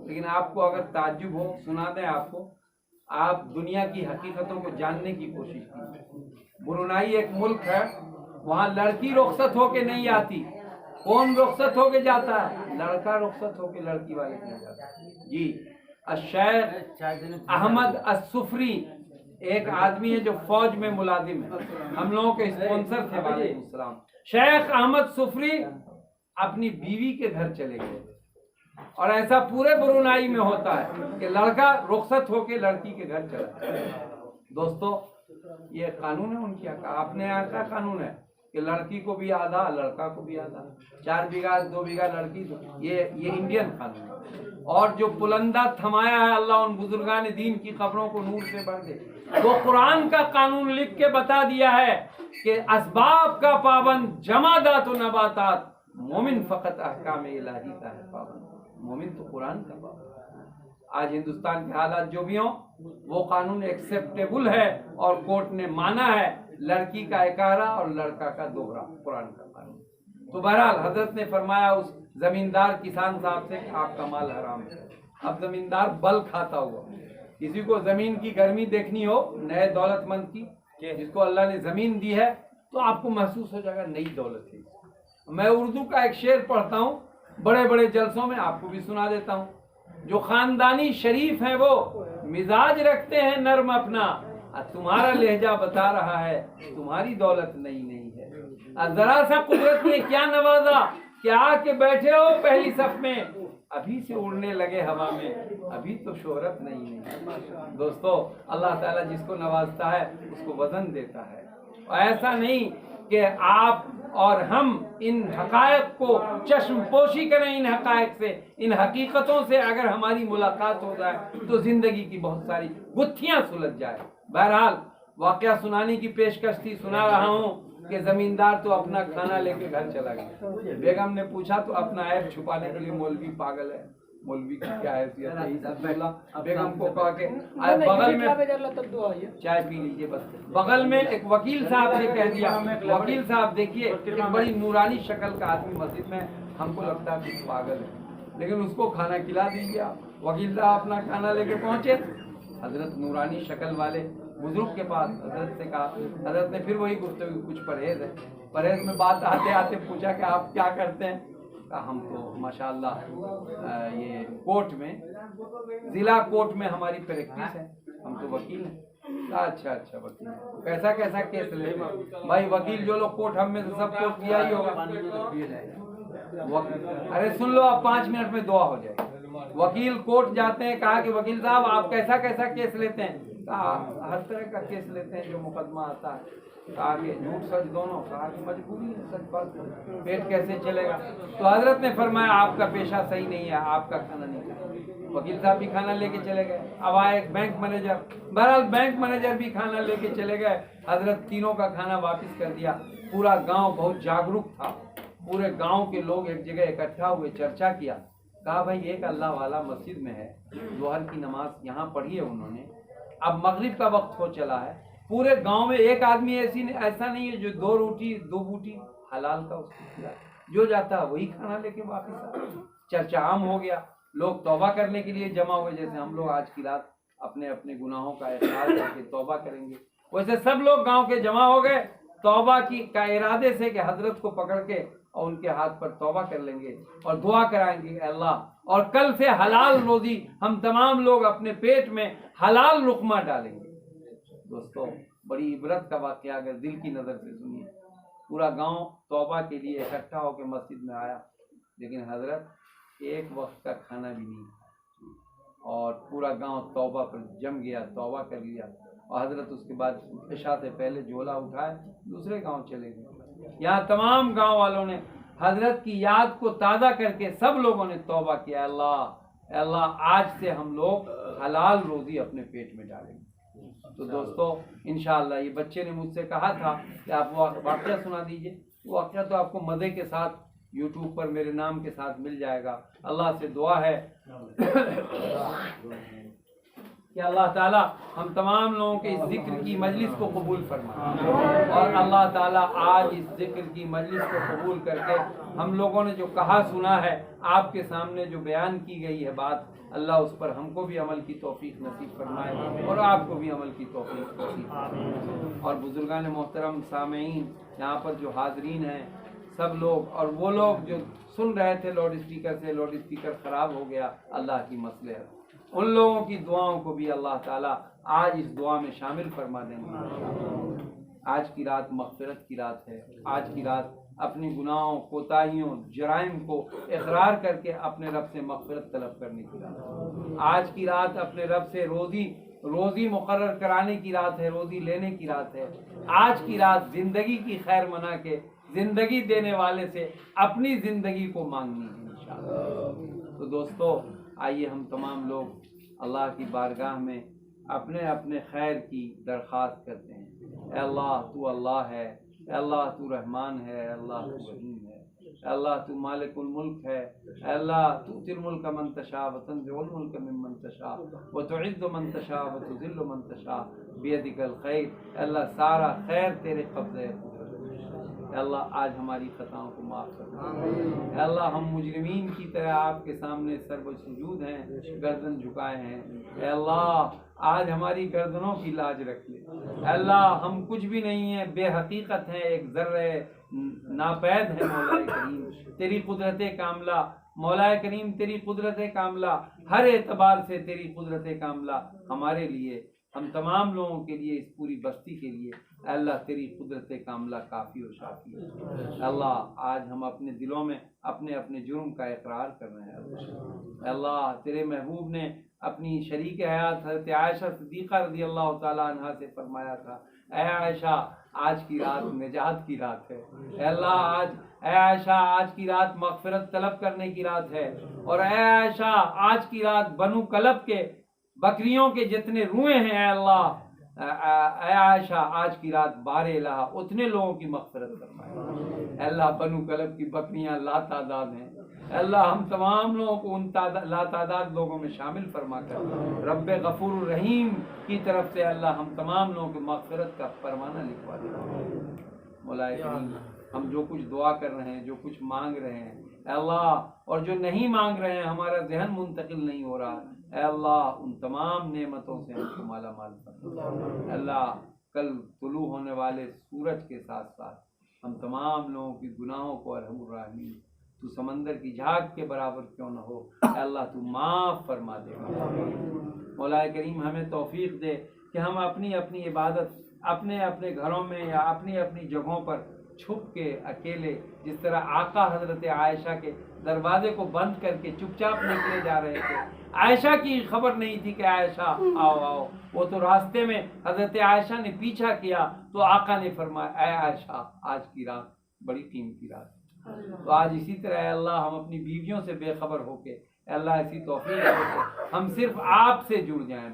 لیکن آپ کو اگر تعجب ہو، سنا دیں آپ کو، آپ دنیا کی حقیقتوں کو جاننے کی کوشش کیجیے۔ برونائی ایک ملک ہے، وہاں لڑکی رخصت ہو کے نہیں آتی۔ کون رخصت ہو کے جاتا ہے؟ لڑکا رخصت ہو کے لڑکی والے کے جاتا ہے۔ جی الشیخ احمد السفری ایک آدمی ہے جو فوج میں ملازم ہے، ہم لوگوں کے اسپانسر تھے۔ وعلیکم السلام۔ شیخ احمد سفری اپنی بیوی کے گھر چلے گئے، اور ایسا پورے برونائی میں ہوتا ہے کہ لڑکا رخصت ہو کے لڑکی کے گھر چلا ہے۔ دوستو یہ قانون ہے ان کی، اپنے یہاں کا قانون ہے کہ لڑکی کو بھی آدھا، لڑکا کو بھی آدھا، 4 بیگھہ 2 بیگھہ لڑکی، یہ انڈین قانون ہے۔ اور جو پلندہ تھمایا ہے اللہ ان بزرگان دین کی قبروں کو نور سے بھر دے، وہ قرآن کا قانون لکھ کے بتا دیا ہے کہ اسباب کا پابند جمادات و نباتات، مومن فقط احکام الہی کا ہے پابند، مومن تو قرآن کا پابند۔ آج ہندوستان کے حالات جو بھی ہوں، وہ قانون ایکسیپٹیبل ہے اور کورٹ نے مانا ہے، لڑکی کا 11 اور لڑکا کا 2 قرآن کا قانون۔ تو بہرحال حضرت نے فرمایا اس زمیندار کسان صاحب سے کہ آپ کا مال حرام ہے۔ اب زمیندار بل کھاتا ہوا، کسی کو زمین کی گرمی دیکھنی ہو، نئے دولت مند کی، جس کو اللہ نے زمین دی ہے، تو آپ کو محسوس ہو جائے گا نئی دولت ہے۔ میں اردو کا ایک شعر پڑھتا ہوں، بڑے بڑے جلسوں میں آپ کو بھی سنا دیتا ہوں۔ جو خاندانی شریف ہیں وہ مزاج رکھتے ہیں نرم اپنا، تمہارا لہجہ بتا رہا ہے تمہاری دولت نہیں ہے۔ ذرا سا قدرت نے کیا نوازا کہ آ کے بیٹھے ہو پہلی صف میں، ابھی سے اڑنے لگے ہوا میں، ابھی تو شہرت نہیں ہے۔ دوستو اللہ تعالیٰ جس کو نوازتا ہے اس کو وزن دیتا ہے، اور ایسا نہیں کہ آپ اور ہم ان حقائق کو چشم پوشی کریں، ان حقائق سے، ان حقیقتوں سے اگر ہماری ملاقات ہو جائے تو زندگی کی بہت ساری گتھیاں سلجھ جائے۔ بہرحال واقعہ سنانے کی پیشکش تھی، سنا رہا ہوں کہ زمیندار تو اپنا کھانا لے کے گھر چلا گیا. بیگم نے پوچھا تو اپنا عیب چھپانے کے لیے مولوی پاگل ہے. مولوی کی کیا حیثیت ہے؟ بیگم کو کہا کہ بغل میں چائے پی لیجیے بس. بغل میں ایک وکیل صاحب نے کہہ دیا, وکیل صاحب دیکھیے ایک بڑی نورانی شکل کا آدمی مسجد میں, ہم کو لگتا ہے کہ پاگل ہے, لیکن اس کو کھانا کھلا دیجیے. وکیل صاحب اپنا کھانا لے کے پہنچے حضرت نورانی شکل والے بزرگ کے پاس. حضرت سے کہا, حضرت نے پھر وہی گفتگو, کچھ پرہیز ہے. پرہیز میں بات آتے آتے پوچھا کہ آپ کیا کرتے ہیں؟ کہا ہم تو ماشاءاللہ یہ کورٹ میں, ضلع کورٹ میں ہماری پریکٹس ہے, ہم تو وکیل ہیں. اچھا اچھا وکیل, کیسا کیسا کیس لے بھائی؟ وکیل جو لوگ کورٹ ہم میں سے سب کورٹ کیا ہی ہوگا. ارے سن لو, آپ 5 منٹ میں دعا ہو جائے گی. وکیل کورٹ جاتے ہیں, کہا کہ وکیل صاحب آپ کیسا کیسا کیس لیتے ہیں؟ کہا ہر طرح کا کیس لیتے ہیں جو مقدمہ آتا ہے. کہا کہ جھوٹ سچ دونوں. کہا کہ مجبوری ہے, سچ بات, پیٹ کیسے چلے گا؟ تو حضرت نے فرمایا آپ کا پیشہ صحیح نہیں ہے, آپ کا کھانا نہیں کھانا. وکیل صاحب بھی کھانا لے کے چلے گئے. اب آئے ایک بینک مینیجر, بہرحال بینک مینیجر بھی کھانا لے کے چلے گئے. حضرت تینوں کا کھانا واپس کر دیا. پورا گاؤں بہت جاگروک تھا, پورے گاؤں کے لوگ ایک جگہ اکٹھا ہوئے, چرچا کیا. کہا بھائی ایک اللہ والا مسجد میں ہے, ظہر کی نماز یہاں پڑھی ہے انہوں نے, اب مغرب کا وقت ہو چلا ہے, پورے گاؤں میں ایک آدمی ایسا نہیں ہے جو 2 روٹی 2 بوٹی حلال کا اس کو کھلائے, جو جاتا ہے وہی کھانا لے کے واپس آ. چرچا عام ہو گیا, لوگ توبہ کرنے کے لیے جمع ہوئے. جیسے ہم لوگ آج کی رات اپنے اپنے گناہوں کا اقرار کر کے توبہ کریں گے, ویسے سب لوگ گاؤں کے جمع ہو گئے توبہ کا ارادے سے کہ حضرت کو پکڑ کے اور ان کے ہاتھ پر توبہ کر لیں گے اور دعا کرائیں گے, اللہ اور کل سے حلال روزی ہم تمام لوگ اپنے پیٹ میں حلال لقمہ ڈالیں گے. دوستو بڑی عبرت کا واقعہ اگر دل کی نظر سے سنیے. پورا گاؤں توبہ کے لیے اکٹھا ہو کے مسجد میں آیا, لیکن حضرت ایک وقت کا کھانا بھی نہیں, اور پورا گاؤں توبہ پر جم گیا, توبہ کر لیا. اور حضرت اس کے بعد عشاء سے پہلے جھولا اٹھائے دوسرے گاؤں چلے گئے. یہاں تمام گاؤں والوں نے حضرت کی یاد کو تازہ کر کے سب لوگوں نے توبہ کیا, اللہ آج سے ہم لوگ حلال روزی اپنے پیٹ میں ڈالیں گے. تو دوستو انشاءاللہ یہ بچے نے مجھ سے کہا تھا کہ آپ واقعہ سنا دیجئے. واقعہ تو آپ کو مزے کے ساتھ یوٹیوب پر میرے نام کے ساتھ مل جائے گا. اللہ سے دعا ہے کہ اللہ تعالیٰ ہم تمام لوگوں کے اس ذکر کی مجلس کو قبول فرمائے, اور اللہ تعالیٰ آج اس ذکر کی مجلس کو قبول کر کے ہم لوگوں نے جو کہا سنا ہے, آپ کے سامنے جو بیان کی گئی ہے بات, اللہ اس پر ہم کو بھی عمل کی توفیق نصیب فرمائے اور آپ کو بھی عمل کی توفیق نصیب فرمائے. اور بزرگان محترم سامعین یہاں پر جو حاضرین ہیں سب لوگ, اور وہ لوگ جو سن رہے تھے لاؤڈ اسپیکر سے, لاؤڈ اسپیکر خراب ہو گیا, اللہ کی مصلحت, ان لوگوں کی دعاؤں کو بھی اللہ تعالیٰ آج اس دعا میں شامل فرما دیں گے. آج کی رات مغفرت کی رات ہے. آج کی رات اپنے گناہوں, کوتاہیوں, جرائم کو اقرار کر کے اپنے رب سے مغفرت طلب کرنے کی رات ہے. آج کی رات اپنے رب سے روزی مقرر کرانے کی رات ہے, روزی لینے کی رات ہے. آج کی رات زندگی کی خیر منا کے زندگی دینے والے سے اپنی زندگی کو مانگنی ہے انشاءاللہ. تو دوستو آئیے ہم تمام لوگ اللہ کی بارگاہ میں اپنے اپنے خیر کی درخواست کرتے ہیں. اے اللہ تو اللہ ہے, اے اللہ تو رحمان ہے, اے اللہ تو رحیم ہے, اے اللہ تو مالک الملک ہے, اے اللہ تؤتی الملک من تشاء وتنزع الملک ممن تشاء وتعز من تشاء وتذل من تشاء بیدک الخیر. اے اللہ سارا خیر تیرے قبضے ہے. اے اللہ آج ہماری خطاؤں کو معاف کر دے. اے اللہ ہم مجرمین کی طرح آپ کے سامنے سر سجود ہیں, گردن جھکائے ہیں. اے اللہ آج ہماری گردنوں کی لاج رکھ لے. اے اللہ ہم کچھ بھی نہیں ہیں, بے حقیقت ہیں, ایک ذرے ناپید ہے. مولا کریم تیری قدرت کاملہ, مولا کریم تیری قدرت کاملہ, ہر اعتبار سے تیری قدرت کاملہ ہمارے لیے, ہم تمام لوگوں کے لیے, اس پوری بستی کے لیے اے اللہ تیری قدرت کاملہ کافی و شافی ہے. اے اللہ آج ہم اپنے دلوں میں اپنے اپنے جرم کا اقرار کر رہے ہیں. اے اللہ تیرے محبوب نے اپنی شریک حیات حضرت عائشہ صدیقہ رضی اللہ تعالیٰ عنہا سے فرمایا تھا, اے عائشہ آج کی رات نجات کی رات ہے. اے اللہ اے عائشہ آج کی رات مغفرت طلب کرنے کی رات ہے. اور اے عائشہ آج کی رات بنو کلب کے بکریوں کے جتنے روئے ہیں اے اللہ اے عائشہ آج کی رات بار الہ اتنے لوگوں کی مغفرت فرمائے. اے اللہ بنو کلب کی بکریاں لا تعداد ہیں، اے اللہ ہم تمام لوگوں کو ان لا تعداد لوگوں میں شامل فرما کر رب غفور الرحیم کی طرف سے اللہ ہم تمام لوگوں کی مغفرت کا فرمانہ لکھوا دے. مولا کریم ہم جو کچھ دعا کر رہے ہیں، جو کچھ مانگ رہے ہیں اے اللہ، اور جو نہیں مانگ رہے ہیں، ہمارا ذہن منتقل نہیں ہو رہا، اے اللہ ان تمام نعمتوں سے ہم کو مالا مال فرما. اے اللہ کل طلوع ہونے والے سورج کے ساتھ ساتھ ہم تمام لوگوں کی گناہوں کو ارحم الراحمین تو سمندر کی جھاگ کے برابر کیوں نہ ہو اے اللہ تو معاف فرما دے. مولا کریم ہمیں توفیق دے کہ ہم اپنی اپنی عبادت اپنے اپنے گھروں میں یا اپنی اپنی جگہوں پر چھپ کے اکیلے، جس طرح آقا حضرت عائشہ کے دروازے کو بند کر کے چپ چاپ نکلے جا رہے تھے. عائشہ کی خبر نہیں تھی کہ عائشہ آؤ آؤ، وہ تو راستے میں حضرت عائشہ نے پیچھا کیا تو آقا نے فرمایا اے عائشہ آج کی رات بڑی قیمتی رات. تو آج اسی طرح اے اللہ ہم اپنی بیویوں سے بے خبر ہو کے اے اللہ ایسی توفیق دے کہ ہم صرف آپ سے جڑ جائیں.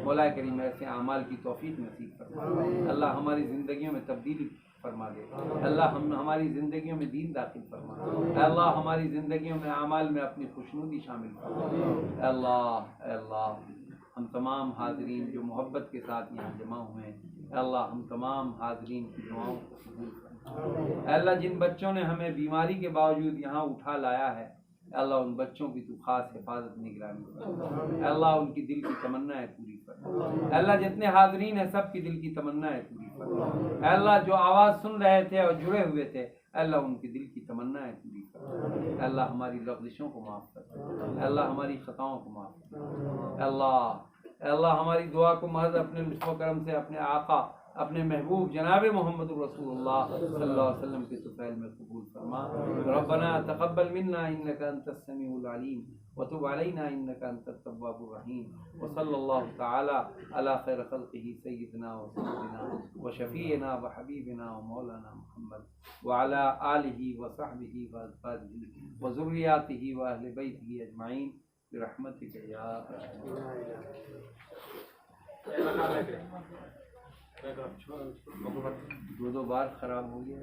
مولا کریم ایسے اعمال کی توفیق نصیب فرما. اللہ ہماری زندگیوں میں تبدیلی فرما دے. اللہ ہماری زندگیوں میں دین داخل فرما. اے اللہ ہماری زندگیوں میں اعمال میں اپنی خوشنودی شامل فرما. اے اللہ ہم تمام حاضرین جو محبت کے ساتھ یہاں جمع ہوئے ہیں اے اللہ ہم تمام حاضرین کی دعاؤں کو قبول فرما. اے اللہ جن بچوں نے ہمیں بیماری کے باوجود یہاں اٹھا لایا ہے اے اللہ ان بچوں کی تو خاص حفاظت نگرانی فرما. اے اللہ ان کی دل کی تمنائیں پوری فرما. اے اللہ جتنے حاضرین ہیں سب کی دل کی تمنائیں پوری فرما. اے اللہ جو آواز سن رہے تھے اور جڑے ہوئے تھے اے اللہ ان کی دل کی تمنائیں پوری فرما. اے اللہ ہماری لغزشوں کو معاف کر. اے اللہ ہماری خطاؤں کو معاف کر. اے اللہ ہماری دعا کو محض اپنے لطف و کرم سے اپنے آقا اپنے محبوب جناب محمد رسول اللہ صلی اللہ علیہ وسلم کے طفیل میں قبول فرما. ربنا تقبل منا انك انت السميع العليم وتب علينا انك انت التواب الرحيم وصلى الله تعالى على خير خلقه سيدنا وسيدنا وشفيعنا وحبيبنا ومولانا محمد وعلى آله وصحبه وازواجه وذرياته واهل بيته اجمعين برحمتك يا ارحم. دو بار خراب ہو گیا.